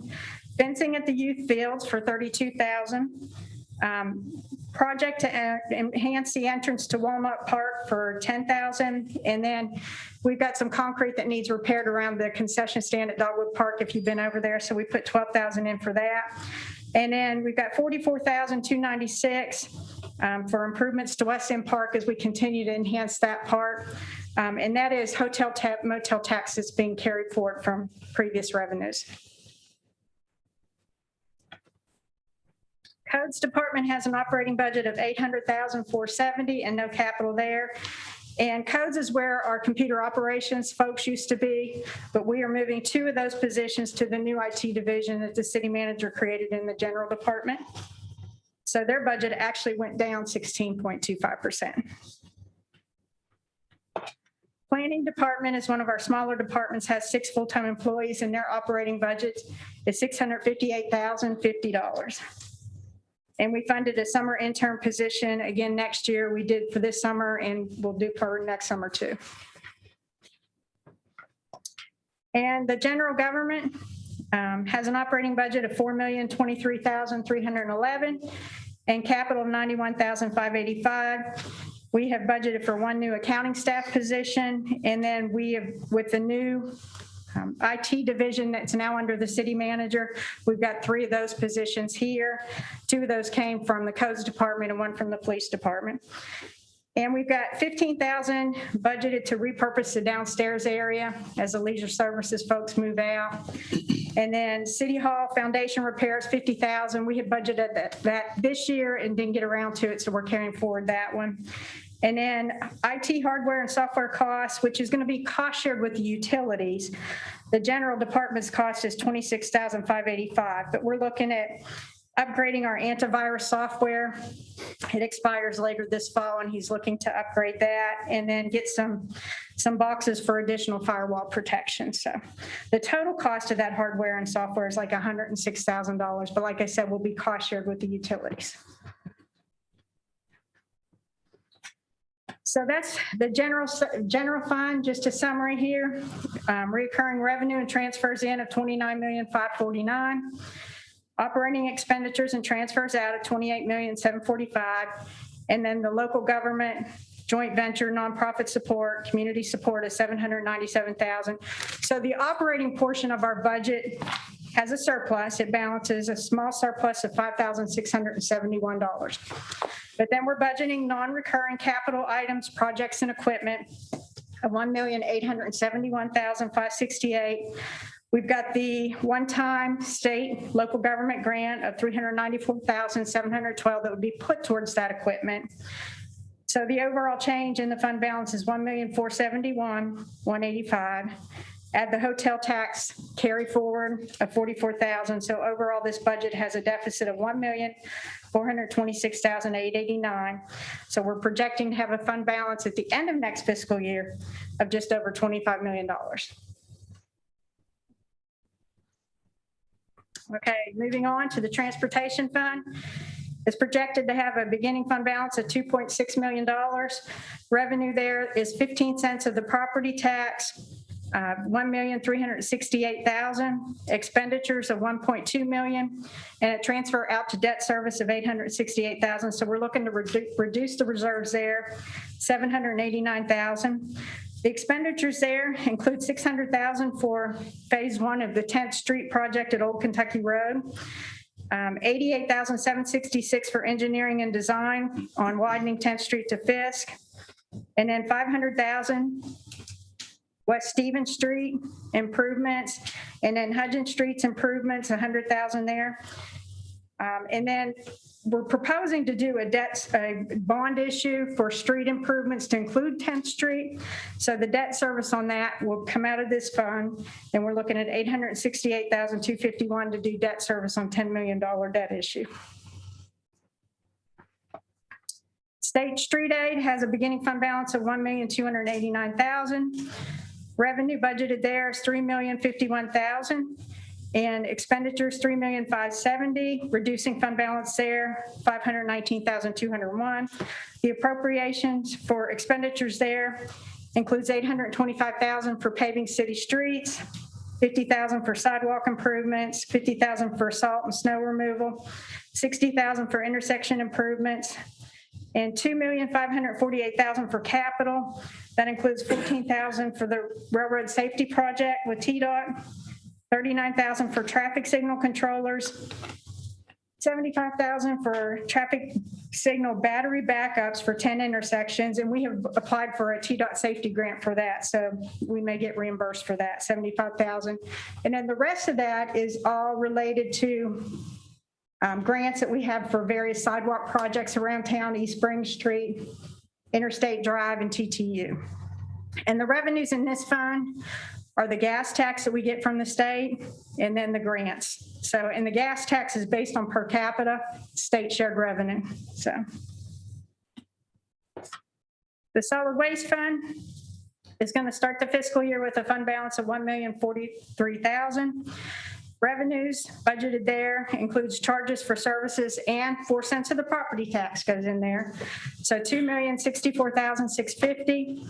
fencing at the youth fields for $32,000, project to enhance the entrance to Walnut Park for $10,000, and then we've got some concrete that needs repaired around the concession stand at Dogwood Park if you've been over there, so we put $12,000 in for that. And then we've got $44,296 for improvements to West End Park as we continue to enhance that part. And that is hotel motel taxes being carried forward from previous revenues. Codes Department has an operating budget of $800,470 and no capital there. And codes is where our computer operations folks used to be, but we are moving 2 of those positions to the new IT division that the city manager created in the general department. So their budget actually went down 16.25%. Planning Department is one of our smaller departments, has 6 full-time employees, and their operating budget is $658,050. And we funded a summer intern position again next year. We did for this summer and we'll do for next summer too. And the general government has an operating budget of $4,023,311 and capital of $91,585. We have budgeted for 1 new accounting staff position. And then we have, with the new IT division that's now under the city manager, we've got 3 of those positions here. 2 of those came from the codes department and 1 from the police department. And we've got $15,000 budgeted to repurpose the downstairs area as the leisure services folks move out. And then City Hall foundation repairs, $50,000. We had budgeted that this year and didn't get around to it, so we're carrying forward that one. And then IT hardware and software costs, which is going to be cost shared with the utilities. The general department's cost is $26,585, but we're looking at upgrading our antivirus software. It expires later this fall, and he's looking to upgrade that and then get some boxes for additional firewall protection. So the total cost of that hardware and software is like $106,000, but like I said, will be cost shared with the utilities. So that's the general fund. Just a summary here. Recurring revenue and transfers in of $29,549,000. Operating expenditures and transfers out of $28,745,000. And then the local government, joint venture, nonprofit support, community support is $797,000. So the operating portion of our budget has a surplus. It balances a small surplus of $5,671. But then we're budgeting non-recurring capital items, projects, and equipment of $1,871,568. We've got the one-time state local government grant of $394,712 that would be put towards that equipment. So the overall change in the fund balance is $1,471,185. Add the hotel tax carry forward of $44,000. So overall, this budget has a deficit of $1,426,889. So we're projecting to have a fund balance at the end of next fiscal year of just over $25 million. Okay, moving on to the transportation fund. It's projected to have a beginning fund balance of $2.6 million. Revenue there is 15 cents of the property tax, $1,368,000, expenditures of $1.2 million, and a transfer out to debt service of $868,000. So we're looking to reduce the reserves there, $789,000. The expenditures there include $600,000 for Phase 1 of the 10th Street project at Old Kentucky Road, $88,766 for engineering and design on widening 10th Street to Fisk, and then $500,000 West Stevens Street improvements, and then Hudgens Street's improvements, $100,000 there. And then we're proposing to do a bond issue for street improvements to include 10th Street. So the debt service on that will come out of this fund, and we're looking at $868,251 to do debt service on $10 million debt issue. State street aid has a beginning fund balance of $1,289,000. Revenue budgeted there is $3,051,000. And expenditures, $3,570,000, reducing fund balance there, $519,201. The appropriations for expenditures there includes $825,000 for paving city streets, $50,000 for sidewalk improvements, $50,000 for salt and snow removal, $60,000 for intersection improvements, and $2,548,000 for capital. That includes $14,000 for the railroad safety project with TDOT, $39,000 for traffic signal controllers, $75,000 for traffic signal battery backups for 10 intersections, and we have applied for a TDOT safety grant for that, so we may get reimbursed for that, $75,000. And then the rest of that is all related to grants that we have for various sidewalk projects around town, East Spring Street, Interstate Drive, and TTU. And the revenues in this fund are the gas tax that we get from the state, and then the grants. So, and the gas tax is based on per capita state shared revenue. So the solid waste fund is going to start the fiscal year with a fund balance of $1,043,000. Revenues budgeted there includes charges for services, and 4 cents of the property tax goes in there. So $2,064,650.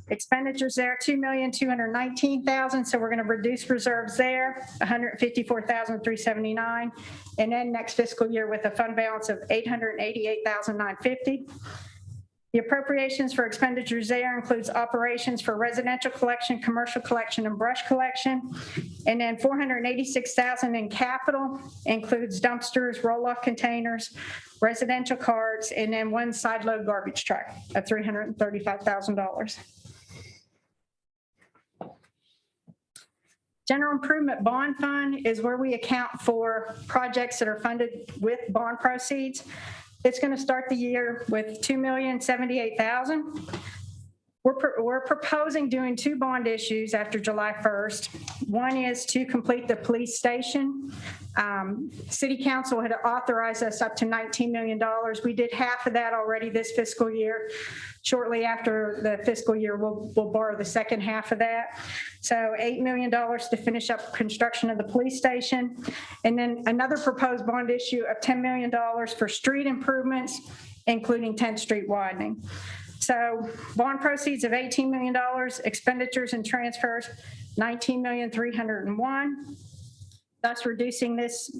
Expenditures there, $2,219,000. So we're going to reduce reserves there, $154,379. And then next fiscal year with a fund balance of $888,950. The appropriations for expenditures there includes operations for residential collection, commercial collection, and brush collection. And then $486,000 in capital includes dumpsters, roll-off containers, residential carts, and then 1 side load garbage truck of $335,000. General Improvement Bond Fund is where we account for projects that are funded with bond proceeds. It's going to start the year with $2,078,000. We're proposing doing 2 bond issues after July 1st. One is to complete the police station. City Council had authorized us up to $19 million. We did half of that already this fiscal year. Shortly after the fiscal year, we'll borrow the second half of that. So $8 million to finish up construction of the police station. And then another proposed bond issue of $10 million for street improvements, including 10th Street widening. So bond proceeds of $18 million, expenditures and transfers, $19,301,000, thus reducing this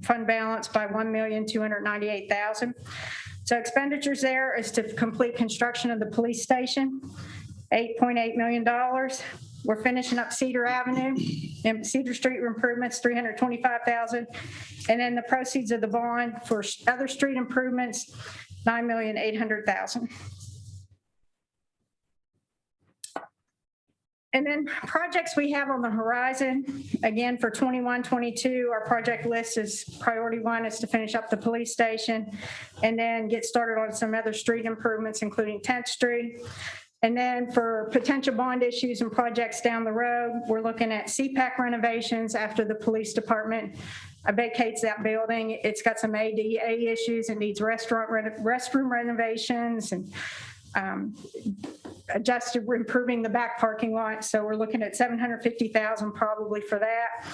fund balance by $1,298,000. So expenditures there is to complete construction of the police station, $8.8 million. We're finishing up Cedar Avenue and Cedar Street improvements, $325,000. And then the proceeds of the bond for other street improvements, $9,800,000. And then projects we have on the horizon, again, for 21-22, our project list is priority 1 is to finish up the police station and then get started on some other street improvements, including 10th Street. And then for potential bond issues and projects down the road, we're looking at CPAC renovations after the police department vacates that building. It's got some ADA issues. It needs restroom renovations and adjusted, improving the back parking lot. So we're looking at $750,000 probably for that.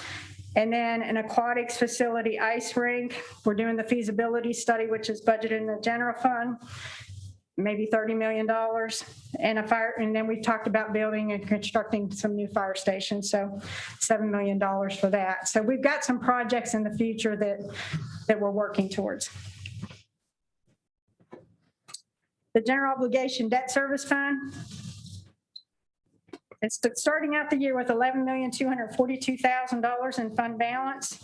And then an aquatics facility ice rink. We're doing the feasibility study, which is budgeted in the general fund, maybe $30 million. And a fire, and then we talked about building and constructing some new fire stations. So $7 million for that. So we've got some projects in the future that we're working towards. The general obligation debt service fund. It's starting out the year with $11,242,000 in fund balance.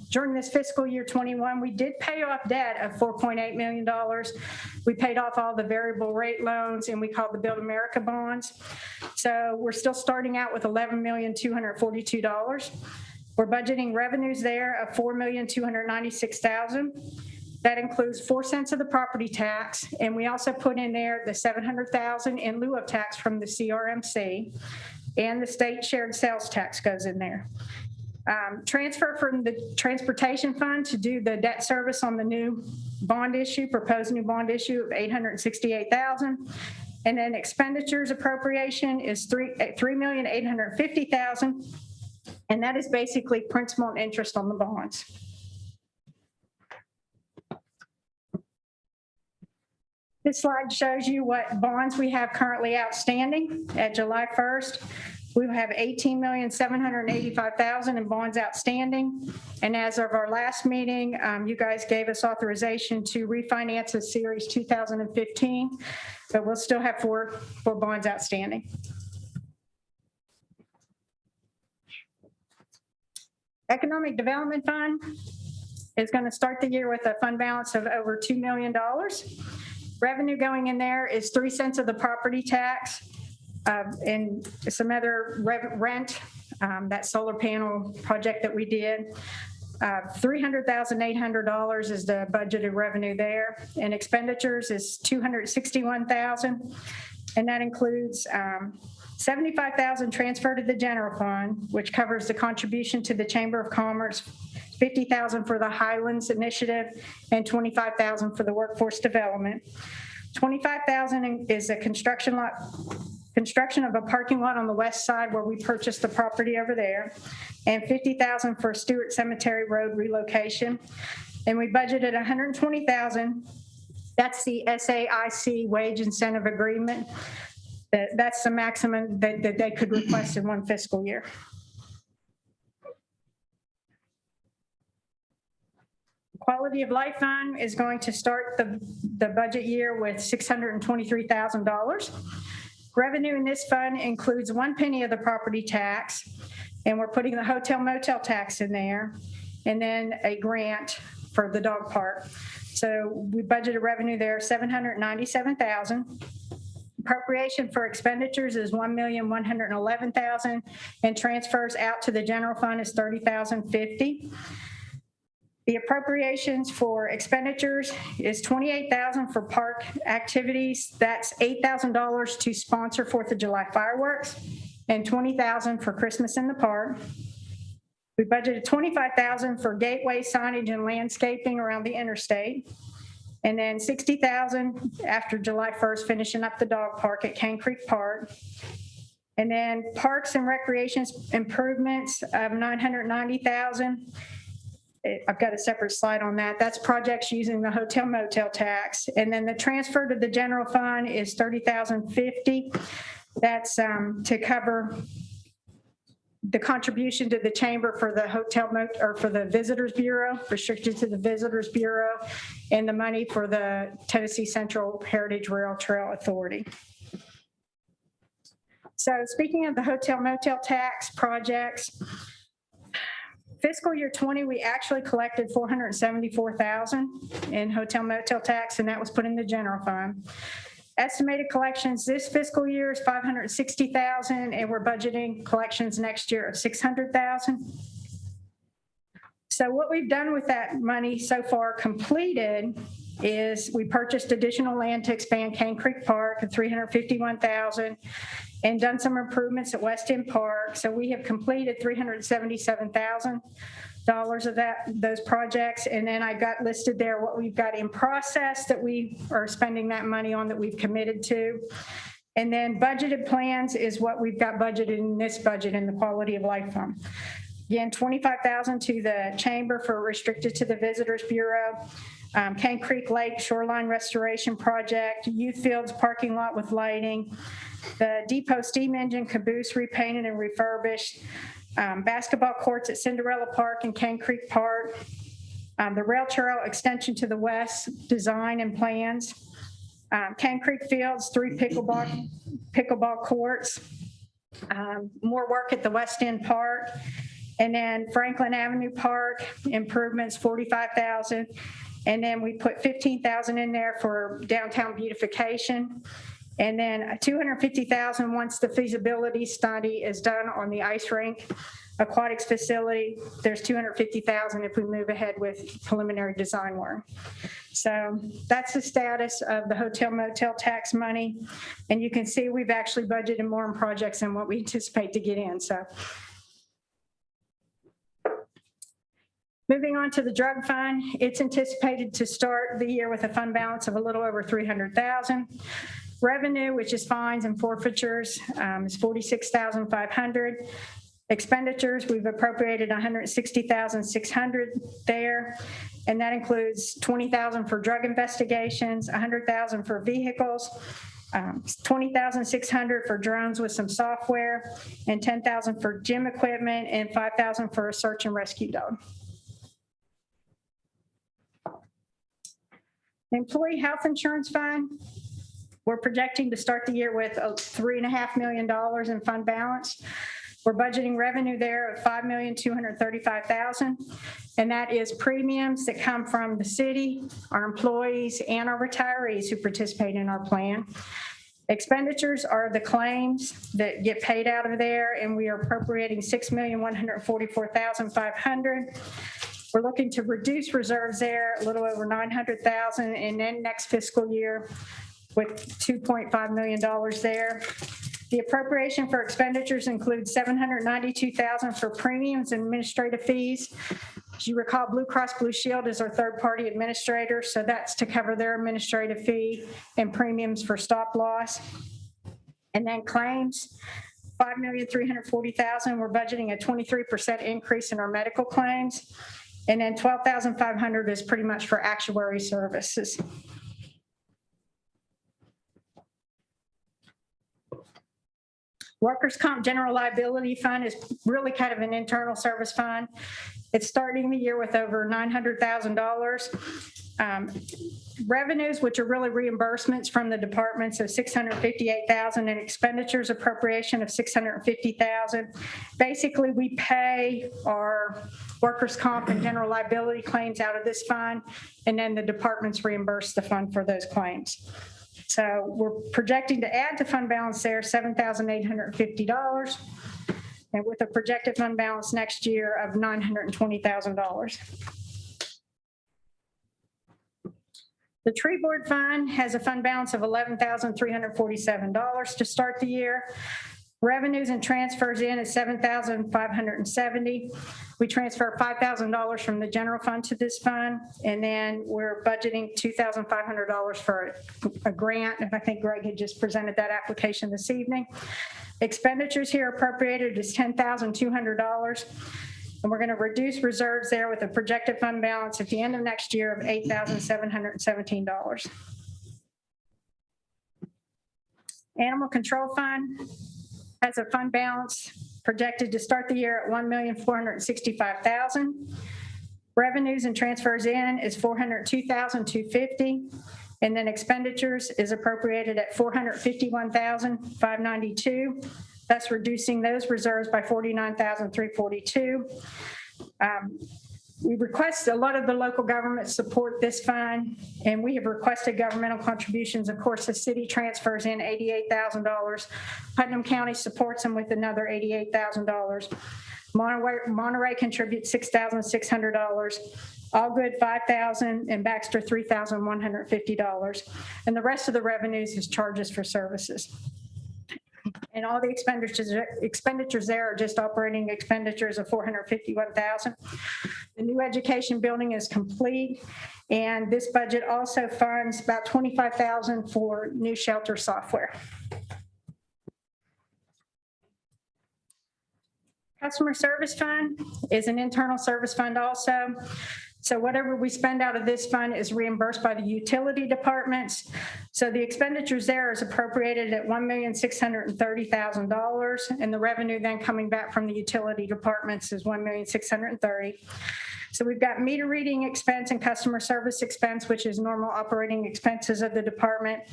During this fiscal year 21, we did pay off debt of $4.8 million. We paid off all the variable rate loans and we called the Build America bonds. So we're still starting out with $11,242,000. We're budgeting revenues there of $4,296,000. That includes 4 cents of the property tax, and we also put in there the $700,000 in lieu of tax from the CRMC, and the state shared sales tax goes in there. Transfer from the transportation fund to do the debt service on the new bond issue, proposed new bond issue of $868,000. And then expenditures appropriation is $3,850,000, and that is basically principal and interest on the bonds. This slide shows you what bonds we have currently outstanding at July 1st. We have $18,785,000 in bonds outstanding. And as of our last meeting, you guys gave us authorization to refinance a series 2015, but we'll still have four bonds outstanding. Economic Development Fund is going to start the year with a fund balance of over $2 million. Revenue going in there is 3 cents of the property tax and some other rent, that solar panel project that we did. $300,800 is the budgeted revenue there, and expenditures is $261,000, and that includes $75,000 transferred to the general fund, which covers the contribution to the Chamber of Commerce, $50,000 for the Highlands Initiative, and $25,000 for the workforce development. $25,000 is a construction of a parking lot on the west side where we purchased the property over there, and $50,000 for Stewart Cemetery Road relocation. And we budgeted $120,000. That's the SAIC wage incentive agreement. That's the maximum that they could request in one fiscal year. Quality of Life Fund is going to start the budget year with $623,000. Revenue in this fund includes 1 penny of the property tax, and we're putting the hotel motel tax in there, and then a grant for the dog park. So we budgeted revenue there, $797,000. Appropriation for expenditures is $1,111,000, and transfers out to the general fund is $30,050. The appropriations for expenditures is $28,000 for park activities. That's $8,000 to sponsor 4th of July fireworks, and $20,000 for Christmas in the park. We budgeted $25,000 for gateway signage and landscaping around the interstate, and then $60,000 after July 1st, finishing up the dog park at Cane Creek Park. And then parks and recreation improvements of $990,000. I've got a separate slide on that. That's projects using the hotel motel tax. And then the transfer to the general fund is $30,050. That's to cover the contribution to the chamber for the or for the Visitors Bureau, restricted to the Visitors Bureau, and the money for the Tennessee Central Heritage Rail Trail Authority. So speaking of the hotel motel tax projects, fiscal year 20, we actually collected $474,000 in hotel motel tax, and that was put in the general fund. Estimated collections this fiscal year is $560,000, and we're budgeting collections next year of $600,000. So what we've done with that money so far completed is we purchased additional land to expand Cane Creek Park at $351,000, and done some improvements at West End Park. So we have completed $377,000 of those projects. And then I got listed there what we've got in process that we are spending that money on, that we've committed to. And then budgeted plans is what we've got budgeted in this budget in the Quality of Life Fund. Again, $25,000 to the chamber for restricted to the Visitors Bureau. Cane Creek Lake Shoreline Restoration Project, Youth Fields parking lot with lighting, the Depot Steam Engine caboose repainted and refurbished, basketball courts at Cinderella Park and Cane Creek Park, the rail trail extension to the west, design and plans, Cane Creek Fields, 3 pickleball courts, More work at the West End Park. And then Franklin Avenue Park improvements, 45,000. And then we put 15,000 in there for downtown beautification. And then 250,000 once the feasibility study is done on the ice rink aquatics facility. There's 250,000 if we move ahead with preliminary design work. So that's the status of the hotel motel tax money. And you can see we've actually budgeted more in projects than what we anticipate to get in. So moving on to the drug fund, it's anticipated to start the year with a fund balance of a little over 300,000. Revenue, which is fines and forfeitures, is 46,500. Expenditures, we've appropriated 160,600 there, and that includes 20,000 for drug investigations, 100,000 for vehicles, 20,600 for drones with some software, and 10,000 for gym equipment, and 5,000 for a search and rescue dog. Employee health insurance fund, we're projecting to start the year with $3.5 million in fund balance. We're budgeting revenue there of $5,235,000, and that is premiums that come from the city, our employees, and our retirees who participate in our plan. Expenditures are the claims that get paid out of there, and we are appropriating $6,144,500. We're looking to reduce reserves there a little over $900,000, and then next fiscal year with $2.5 million there. The appropriation for expenditures includes $792,000 for premiums and administrative fees. As you recall, Blue Cross Blue Shield is our third-party administrator, so that's to cover their administrative fee and premiums for stop loss. And then claims, $5,340,000. We're budgeting a 23% increase in our medical claims. And then $12,500 is pretty much for actuary services. Workers' Comp General Liability Fund is really kind of an internal service fund. It's starting the year with over $900,000. Revenues, which are really reimbursements from the departments, of $658,000, and expenditures appropriation of $650,000. Basically, we pay our workers' comp and general liability claims out of this fund, and then the departments reimburse the fund for those claims. So we're projecting to add to fund balance there $7,850, and with a projected fund balance next year of $920,000. The tree board fund has a fund balance of $11,347 to start the year. Revenues and transfers in is $7,570. We transfer $5,000 from the general fund to this fund, and then we're budgeting $2,500 for a grant, and I think Greg had just presented that application this evening. Expenditures here appropriated is $10,200, and we're going to reduce reserves there with a projected fund balance at the end of next year of $8,717. Animal Control Fund has a fund balance projected to start the year at $1,465,000. Revenues and transfers in is $402,250, and then expenditures is appropriated at $451,592. Thus reducing those reserves by $49,342. We request a lot of the local governments support this fund, and we have requested governmental contributions. Of course, the city transfers in $88,000. Putnam County supports them with another $88,000. Monterey contributes $6,600. Allgood $5,000, and Baxter $3,150. And the rest of the revenues is charges for services. And all the expenditures there are just operating expenditures of $451,000. The new education building is complete, and this budget also funds about $25,000 for new shelter software. Customer Service Fund is an internal service fund also. So whatever we spend out of this fund is reimbursed by the utility departments. So the expenditures there is appropriated at $1,630,000, and the revenue then coming back from the utility departments is $1,630,000. So we've got meter reading expense and customer service expense, which is normal operating expenses of the department.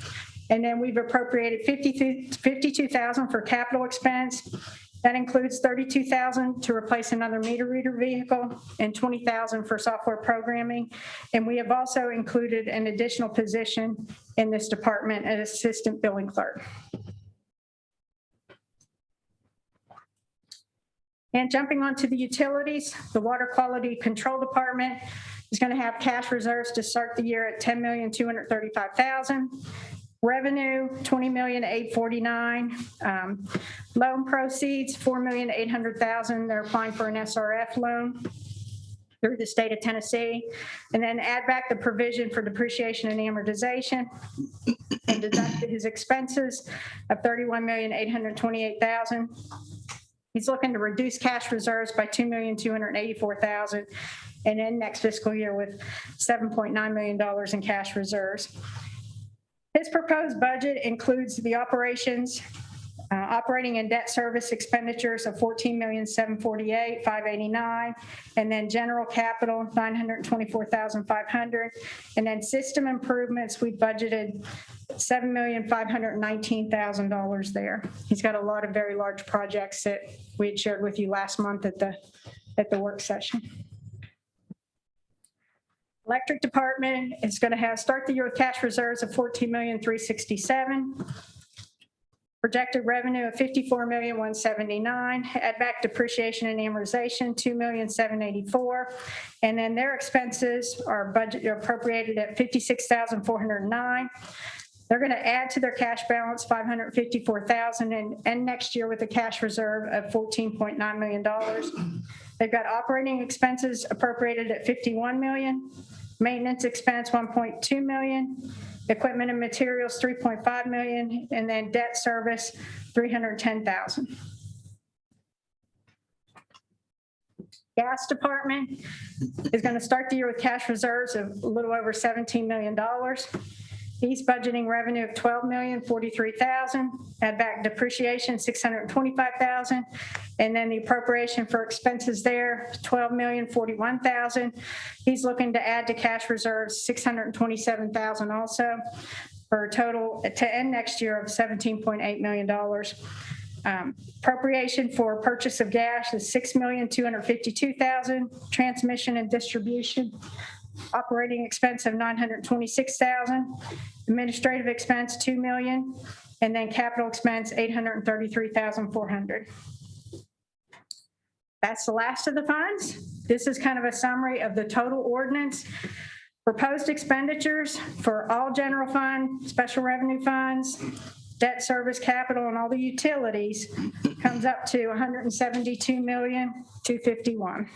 And then we've appropriated $52,000 for capital expense. That includes $32,000 to replace another meter reader vehicle and $20,000 for software programming. And we have also included an additional position in this department, an assistant billing clerk. And jumping onto the utilities, the Water Quality Control Department is going to have cash reserves to start the year at $10,235,000. Revenue, $20,849,000. Loan proceeds, $4,800,000. They're applying for an SRF loan through the state of Tennessee. And then add back the provision for depreciation and amortization and deduct his expenses of $31,828,000. He's looking to reduce cash reserves by $2,284,000 and end next fiscal year with $7.9 million in cash reserves. His proposed budget includes the operations, operating and debt service expenditures of $14,748,589, and then general capital, $924,500, and then system improvements, we budgeted $7,519,000 there. He's got a lot of very large projects that we had shared with you last month at the work session. Electric department is going to start the year with cash reserves of $14,367,000. Projected revenue of $54,179,000. Add back depreciation and amortization, $2,784,000. And then their expenses are appropriated at $56,409. They're going to add to their cash balance $554,000 and end next year with a cash reserve of $14.9 million. They've got operating expenses appropriated at $51 million, maintenance expense $1.2 million, equipment and materials $3.5 million, and then debt service $310,000. Gas department is going to start the year with cash reserves of a little over $17 million. He's budgeting revenue of $12,043,000, add back depreciation $625,000, and then the appropriation for expenses there, $12,041,000. He's looking to add to cash reserves $627,000 also, for a total to end next year of $17.8 million. Appropriation for purchase of gas is $6,252,000, transmission and distribution. Operating expense of $926,000, administrative expense $2 million, and then capital expense $833,400. That's the last of the funds. This is kind of a summary of the total ordinance. Proposed expenditures for all general fund, special revenue funds, debt service capital, and all the utilities comes up to $172,251,000.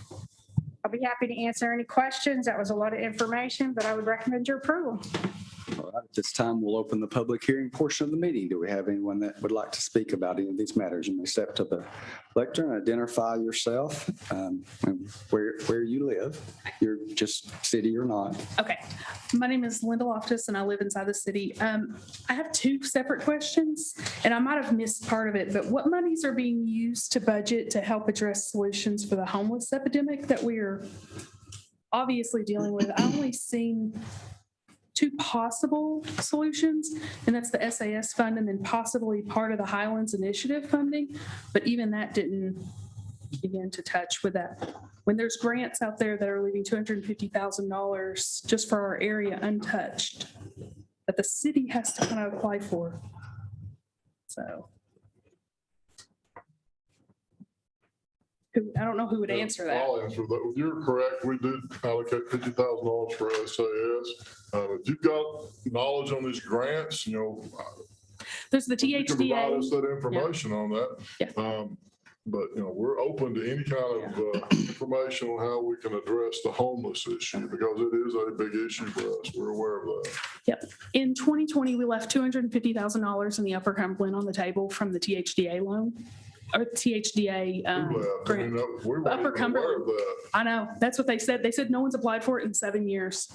I'll be happy to answer any questions. That was a lot of information, but I would recommend your approval. All right, at this time, we'll open the public hearing portion of the meeting. Do we have anyone that would like to speak about any of these matters? You may step to the lectern and identify yourself, and where you live, your just city or not. Okay. My name is Linda Loftus and I live inside the city. I have two separate questions and I might have missed part of it, but what monies are being used to budget to help address solutions for the homeless epidemic that we are obviously dealing with? I only seen two possible solutions, and that's the SAS fund and then possibly part of the Highlands Initiative funding. But even that didn't begin to touch with that. When there's grants out there that are leaving $250,000 just for our area untouched, that the city has to kind of apply for. So I don't know who would answer that. I'll answer that. You're correct. We did allocate $50,000 for SAS. If you've got knowledge on these grants, there's the you can provide us THDA. that information on that. Yeah. But, we're open to any kind of information on how we can address the homeless issue because it is a big issue for us. We're aware of that. Yep. In 2020, we left $250,000 in the Upper Cumberland on the table from the THDA loan. Or THDA grant. Upper Cumberland. I know. That's what they said. They said no one's applied for it in 7 years.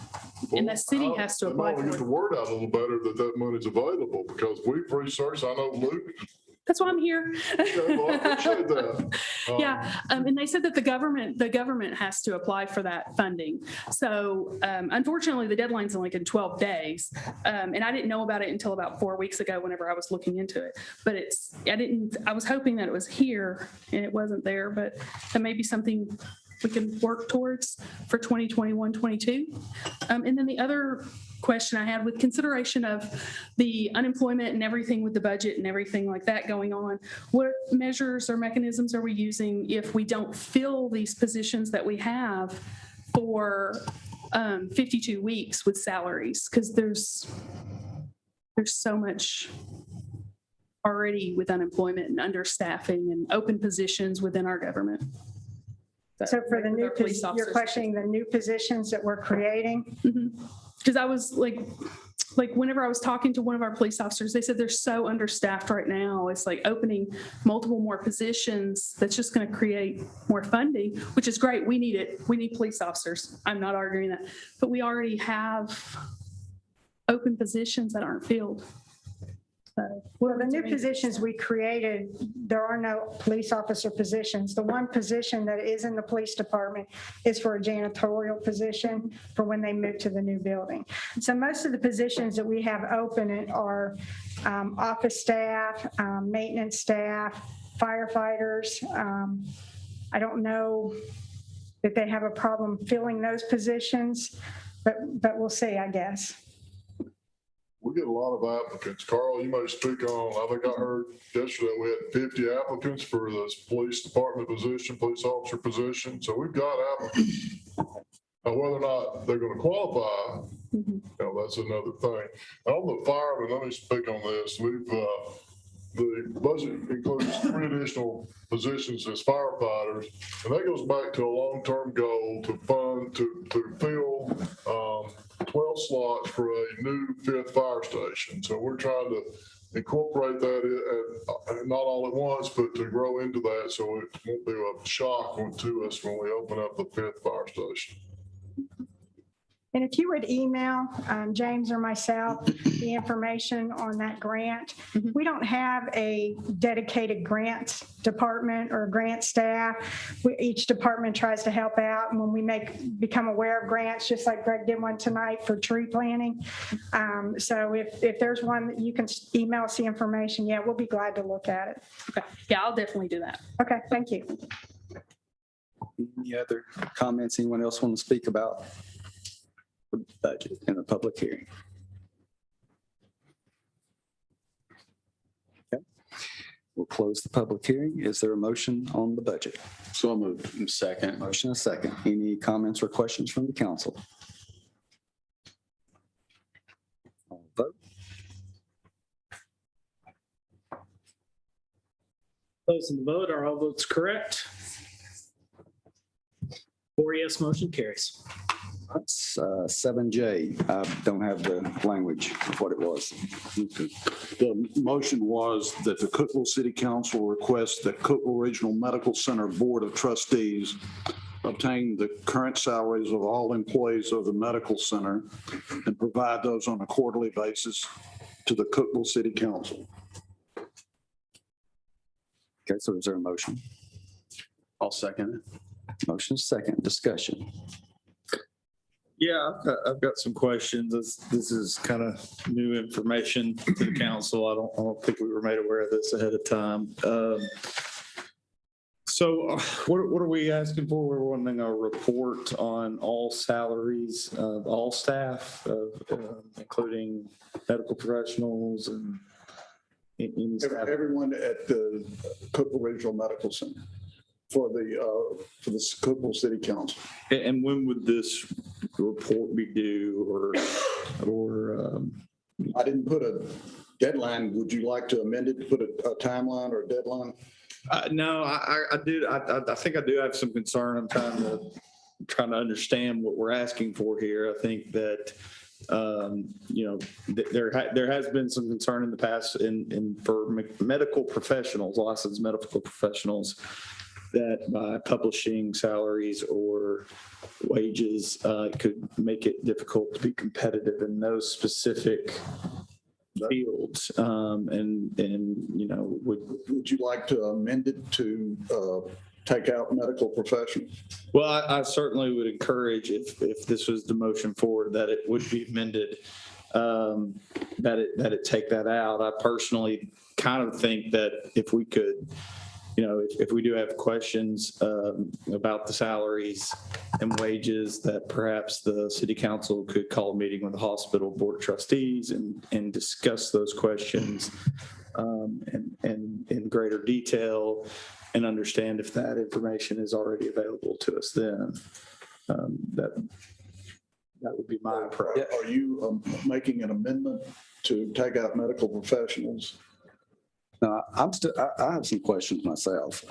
And the city has to apply for it. Get the word out a little better that money's available because we've researched. I know Luke That's why I'm here. Okay, well, I appreciate that. Yeah, and they said that the government has to apply for that funding. So unfortunately, the deadline's only in 12 days. And I didn't know about it until about 4 weeks ago whenever I was looking into it. But I was hoping that it was here and it wasn't there, but that may be something we can work towards for 2021, 22. And then the other question I had, with consideration of the unemployment and everything with the budget and everything like that going on, what measures or mechanisms are we using if we don't fill these positions that we have for 52 weeks with salaries? Because there's so much already with unemployment and understaffing and open positions within our government. So for the new, Police you're officers. questioning the new positions that we're creating? Because I was like whenever I was talking to one of our police officers, they said they're so understaffed right now. It's like opening multiple more positions. That's just going to create more funding, which is great. We need it. We need police officers. I'm not arguing that, but we already have open positions that aren't filled. So, Well, the new positions we created, there are no police officer positions. The one position that is in the police department is for a janitorial position for when they move to the new building. So most of the positions that we have open are office staff, maintenance staff, firefighters. I don't know that they have a problem filling those positions, but we'll see, I guess. We get a lot of applicants. Carl, you may speak on, I think I heard yesterday we had 50 applicants for this police department position, police officer position. So we've got applicants. Now, whether or not they're going to qualify, that's another thing. On the firemen, let me speak on this. The budget includes 3 additional positions as firefighters, and that goes back to a long-term goal to fill 12 slots for a new 5th fire station. So we're trying to incorporate that not all at once, but to grow into that so it won't be a shock to us when we open up the 5th fire station. And if you would email James or myself the information on that grant, we don't have a dedicated grants department or grant staff. Each department tries to help out. And when we become aware of grants, just like Greg did one tonight for tree planting. So if there's one that you can email us the information, yeah, we'll be glad to look at it. Okay. Yeah, I'll definitely do that. Okay, thank you. Any other comments anyone else want to speak about the budget in the public hearing? Okay, we'll close the public hearing. Is there a motion on the budget? So moved. Second. Motion and second. Any comments or questions from the council? All vote. Closing the vote. Are all votes correct? 4 yes, motion carries. That's 7J. I don't have the language of what it was. The motion was that the Cookeville City Council requests that Cookeville Regional Medical Center Board of Trustees obtain the current salaries of all employees of the medical center and provide those on a quarterly basis to the Cookeville City Council. Okay, so is there a motion? I'll second it. Motion second. Discussion. Yeah, I've got some questions. This is kind of new information to the council. I don't think we were made aware of this ahead of time. So what are we asking for? We're wanting a report on all salaries of all staff, including medical professionals and any staff. Everyone at the Cookeville Regional Medical Center for the Cookeville City Council. And when would this report be due or I didn't put a deadline. Would you like to amend it to put a timeline or a deadline? No, I did. I think I do have some concern. I'm trying to understand what we're asking for here. I think that there has been some concern in the past for medical professionals, licensed medical professionals, that by publishing salaries or wages could make it difficult to be competitive in those specific fields. Would you like to amend it to take out medical professionals? Well, I certainly would encourage if this was the motion forward, that it would be amended, that it take that out. I personally kind of think that if we could, if we do have questions about the salaries and wages, that perhaps the city council could call a meeting with the hospital board of trustees and discuss those questions and in greater detail, and understand if that information is already available to us then. That would be my approach. Are you making an amendment to take out medical professionals? I have some questions myself.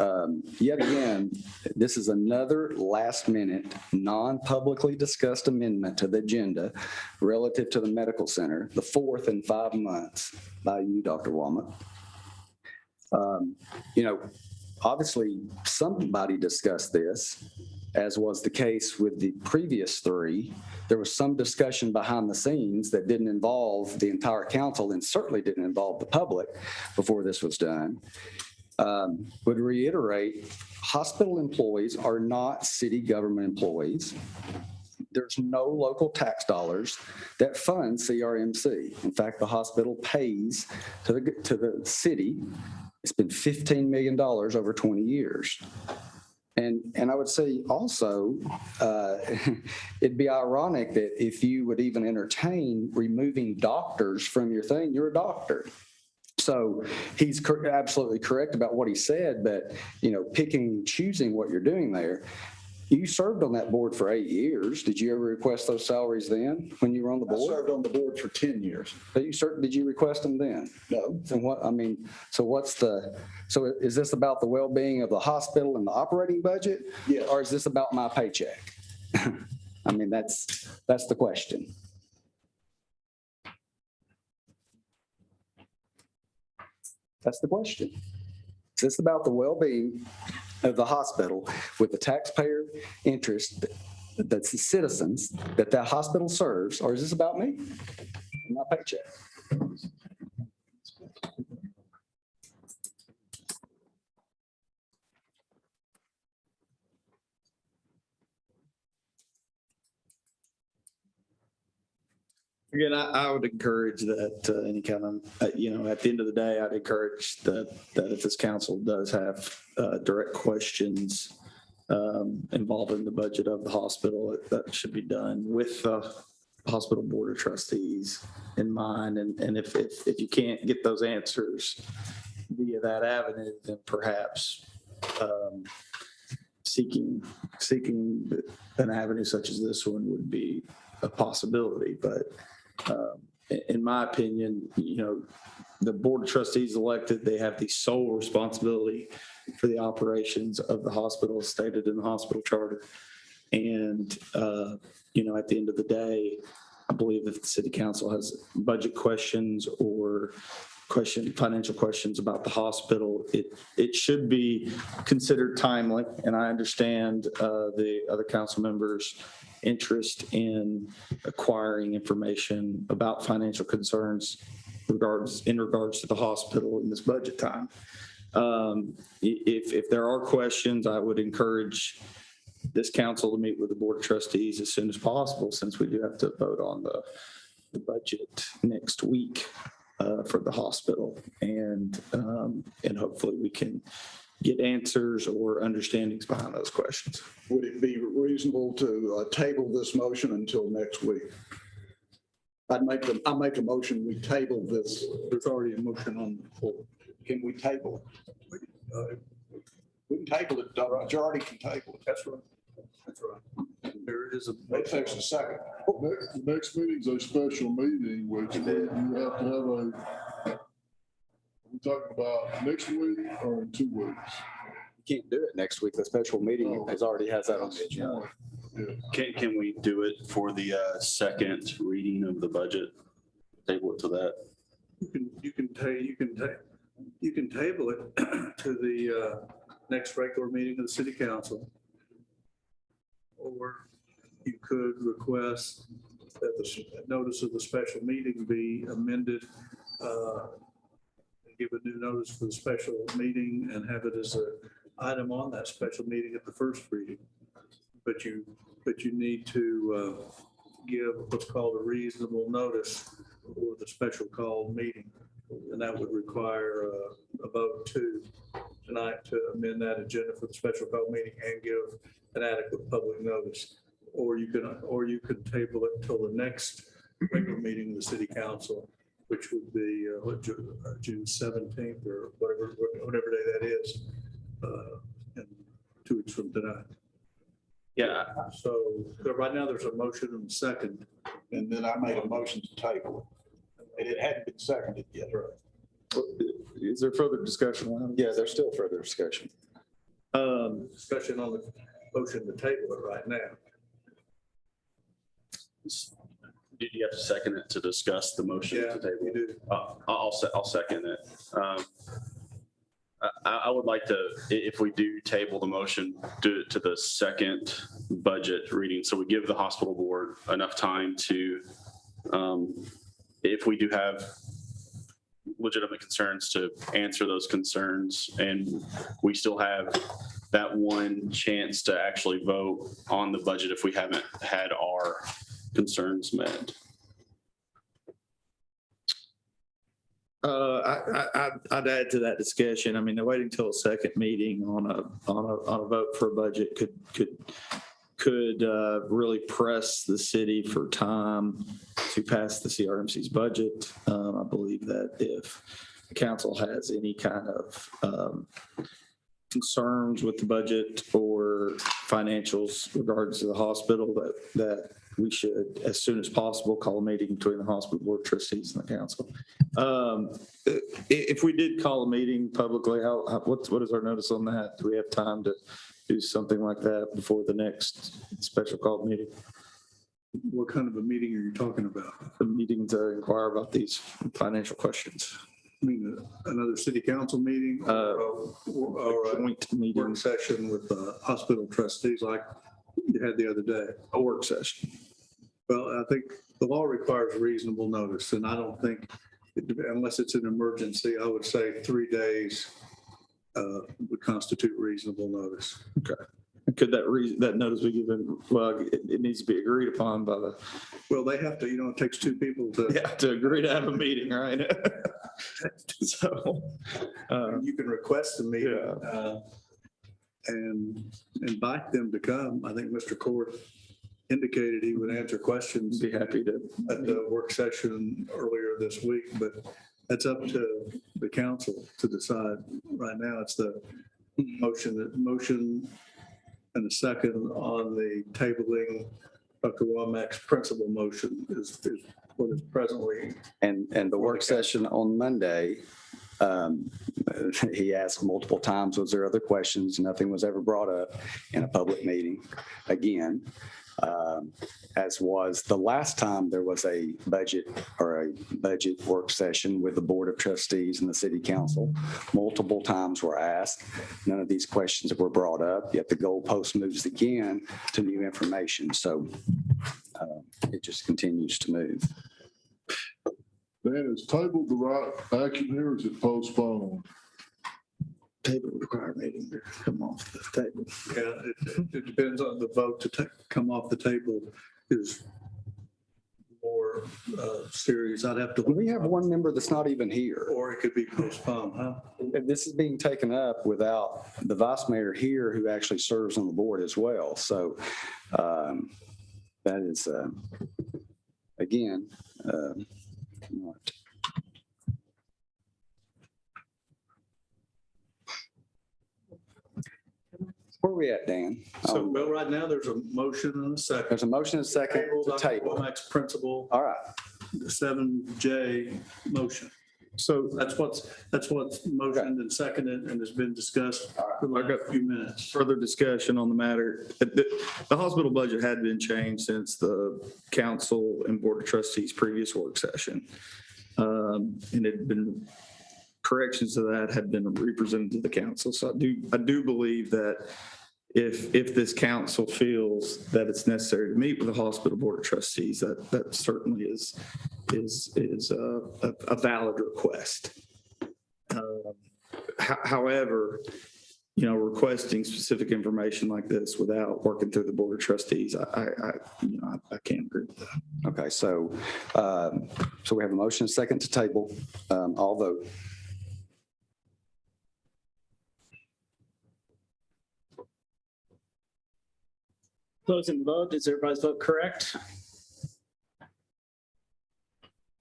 Yet again, this is another last minute, non-publicly discussed amendment to the agenda relative to the medical center, the fourth in 5 months by you, Dr. Walma. Obviously somebody discussed this, as was the case with the previous three. There was some discussion behind the scenes that didn't involve the entire council and certainly didn't involve the public before this was done. Would reiterate, hospital employees are not city government employees. There's no local tax dollars that fund CRMC. In fact, the hospital pays to the city. It's been $15 million over 20 years. And I would say also, it'd be ironic that if you would even entertain removing doctors from your thing, you're a doctor. So he's absolutely correct about what he said, but, picking and choosing what you're doing there. You served on that board for 8 years. Did you ever request those salaries then when you were on the board? I served on the board for 10 years. But did you request them then? No. So is this about the well-being of the hospital and the operating budget? Yeah. Or is this about my paycheck? That's the question. That's the question. Is this about the well-being of the hospital with the taxpayer interest that's the citizens that hospital serves, or is this about me and my paycheck? Again, I would encourage that any kind of, at the end of the day, I'd encourage that if this council does have direct questions involving the budget of the hospital, that should be done with the hospital board of trustees in mind. And if you can't get those answers via that avenue, then perhaps seeking an avenue such as this one would be a possibility. But in my opinion, the board of trustees elected, they have the sole responsibility for the operations of the hospital stated in the hospital charter. And, at the end of the day, I believe if the city council has budget questions or financial questions about the hospital, it should be considered timely. And I understand the other council members' interest in acquiring information about financial concerns in regards to the hospital in this budget time. If there are questions, I would encourage this council to meet with the board of trustees as soon as possible, since we do have to vote on the budget next week for the hospital, and hopefully we can get answers or understandings behind those questions. Would it be reasonable to table this motion until next week? I make a motion, we table this. There's already a motion on the floor. Can we table it? We can table it, the majority can table it. That's right. That's right. There is a. It takes a second. The next meeting's a special meeting, which you have to have we're talking about next week or in 2 weeks? You can't do it next week. The special meeting already has that on the agenda. Yeah. Can we do it for the second reading of the budget? Table it to that. You can table it to the next regular meeting of the city council. Or you could request that the notice of the special meeting be amended give a new notice for the special meeting and have it as an item on that special meeting at the first reading. But you need to give what's called a reasonable notice for the special called meeting. And that would require a vote tonight to amend that agenda for the special call meeting and give an adequate public notice. Or you can table it until the next regular meeting of the city council, which would be June 17th or whatever day that is, and 2 weeks from tonight. Yeah. So right now there's a motion and a second. And then I made a motion to table it. And it hadn't been seconded yet. Is there further discussion? Yeah, there's still further discussion. Discussion on the motion to table it right now. Did you have to second it to discuss the motion Yeah, to table? you do. I'll second it. I would like to, if we do table the motion, do it to the second budget reading. So we give the hospital board enough time to, if we do have legitimate concerns, to answer those concerns. And we still have that one chance to actually vote on the budget if we haven't had our concerns met. I'd add to that discussion. I mean, waiting till a second meeting on a vote for a budget could really press the city for time to pass the CRMC's budget. I believe that if the council has any kind of concerns with the budget or financials regards to the hospital, that we should, as soon as possible, call a meeting between the hospital board of trustees and the council. If we did call a meeting publicly, what is our notice on that? Do we have time to do something like that before the next special call meeting? What kind of a meeting are you talking about? A meeting to inquire about these financial questions. I mean, another city council meeting or a Joint meeting, work session with the hospital trustees like you had the other day? a work session. Well, I think the law requires reasonable notice, and I don't think, unless it's an emergency, I would say 3 days would constitute reasonable notice. Okay. Could that notice be given, well, it needs to be agreed upon by the. Well, they have to, it takes two people to. Yeah, to agree to have a meeting, right? So. You can request a meeting and invite them to come. I think Mr. Court indicated he would answer questions. Be happy to. At the work session earlier this week, but that's up to the council to decide. Right now, it's the motion and the second on the tabling Dr. Womack's principal motion is what is presently. And the work session on Monday, he asked multiple times, was there other questions? Nothing was ever brought up in a public meeting. Again, as was the last time there was a budget work session with the Board of Trustees and the City Council. Multiple times were asked. None of these questions were brought up, yet the goalpost moves again to new information. So it just continues to move. Dan, is tabled the right action here, or is it postponed? Table require meeting to come off the table. Yeah, it depends on the vote to come off the table is more serious. I'd have to. We have one member that's not even here. Or it could be postponed, huh? And this is being taken up without the vice mayor here, who actually serves on the board as well. So that is, again, where are we at, Dan? So, well, right now, there's a motion and a second. There's a motion and a second to Dr. table. Womack's principal. All right. The 7J motion. So That's what's motioned and seconded and has been discussed for the last few minutes. further discussion on the matter. The hospital budget had been changed since the council and board of trustees previous work session. And it had been, corrections to that had been represented to the council. So I do believe that if this council feels that it's necessary to meet with the hospital board of trustees, that certainly is a valid request. However, requesting specific information like this without working through the board of trustees, I can't agree with that. Okay, so we have a motion, a second to table. All vote. Closing the vote. Is everybody's vote correct?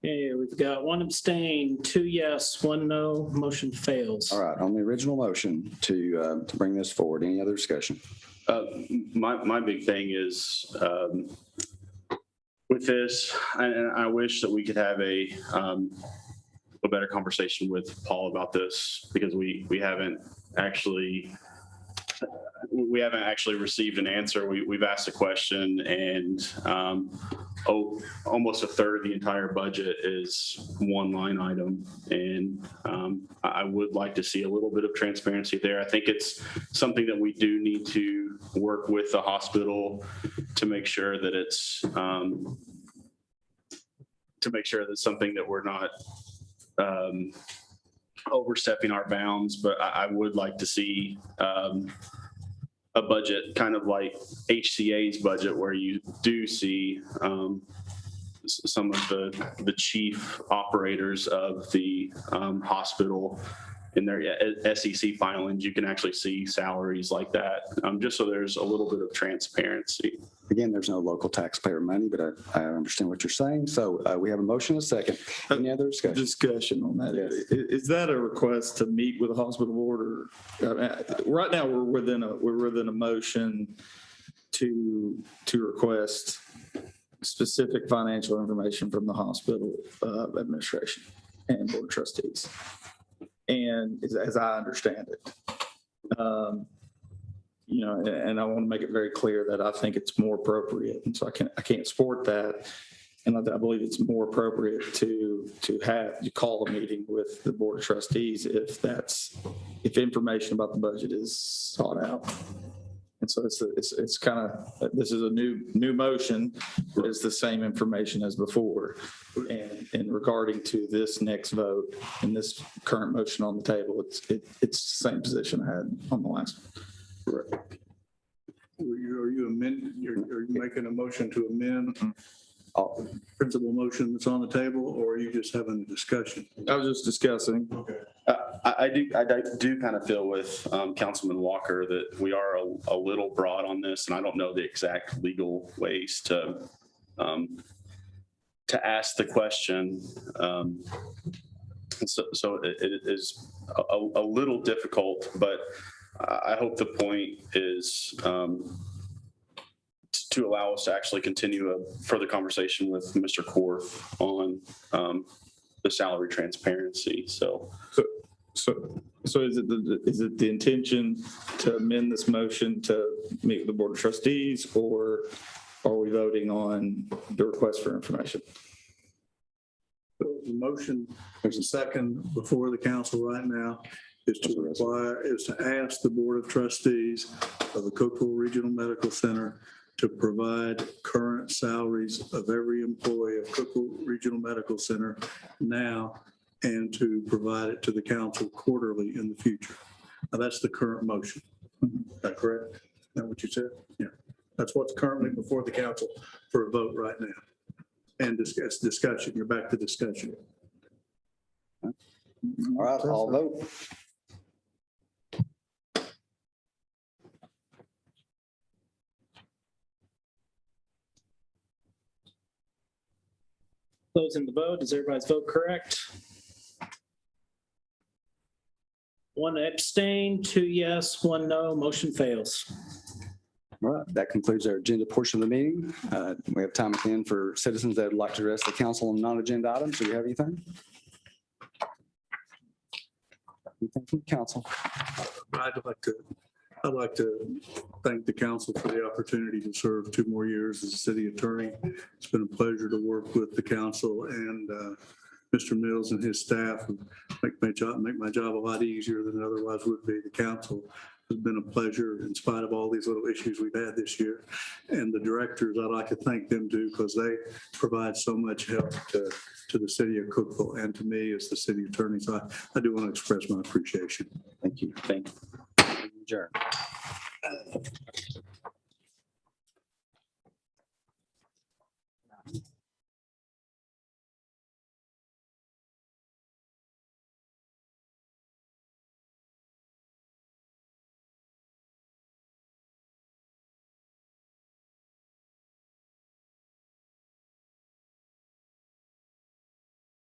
Okay, we've got one abstain, 2 yes, 1 no. Motion fails. All right, on the original motion to bring this forward, any other discussion? My big thing is with this, and I wish that we could have a better conversation with Paul about this, because we haven't actually received an answer. We've asked a question, and almost a third of the entire budget is one line item. And I would like to see a little bit of transparency there. I think it's something that we do need to work with the hospital to make sure that it's something that we're not overstepping our bounds. But I would like to see a budget kind of like HCA's budget, where you do see some of the chief operators of the hospital in their SEC filings. You can actually see salaries like that, just so there's a little bit of transparency. Again, there's no local taxpayer money, but I understand what you're saying. So we have a motion, a second. Any other Discussion on that. Yes. Is that a request to meet with the hospital board, or right now we're within a motion to request specific financial information from the hospital administration and board of trustees? And as I understand it, and I want to make it very clear that I think it's more appropriate, and so I can't support that. And I believe it's more appropriate to call a meeting with the board of trustees if information about the budget is sought out. And so it's kind of, this is a new motion, but it's the same information as before. And regarding to this next vote and this current motion on the table, it's the same position I had on the last one. Correct. Are you making a motion to amend principal motion that's on the table, or are you just having a discussion? I was just discussing. Okay. I do kind of feel with Councilman Walker that we are a little broad on this, and I don't know the exact legal ways to ask the question. So it is a little difficult, but I hope the point is to allow us to actually continue a further conversation with Mr. Korth on the salary transparency. So is it the intention to amend this motion to meet with the board of trustees, or are we voting on the request for information? The motion, there's a second before the council right now, is to ask the board of trustees of the Cookeville Regional Medical Center to provide current salaries of every employee of Cookeville Regional Medical Center now, and to provide it to the council quarterly in the future. Now, that's the current motion. Is that correct? Is that what you said? Yeah. That's what's currently before the council for a vote right now. And discussion. You're back to discussion. All right, I'll vote. Closing the vote. Is everybody's vote correct? 1 abstain, 2 yes, 1 no. Motion fails. All right, that concludes our agenda portion of the meeting. We have time at the end for citizens that would like to address the council on non-agenda items. Do you have anything? Anything from council? I'd like to thank the council for the opportunity to serve 2 more years as a city attorney. It's been a pleasure to work with the council and Mr. Mills and his staff, and make my job a lot easier than it otherwise would be. The council It's been a pleasure in spite of all these little issues we've had this year. And the directors, I'd like to thank them too, because they provide so much help to the city of Cookeville and to me as the city attorney. So I do want to express my appreciation. Thank you. Thank you. Adjourn.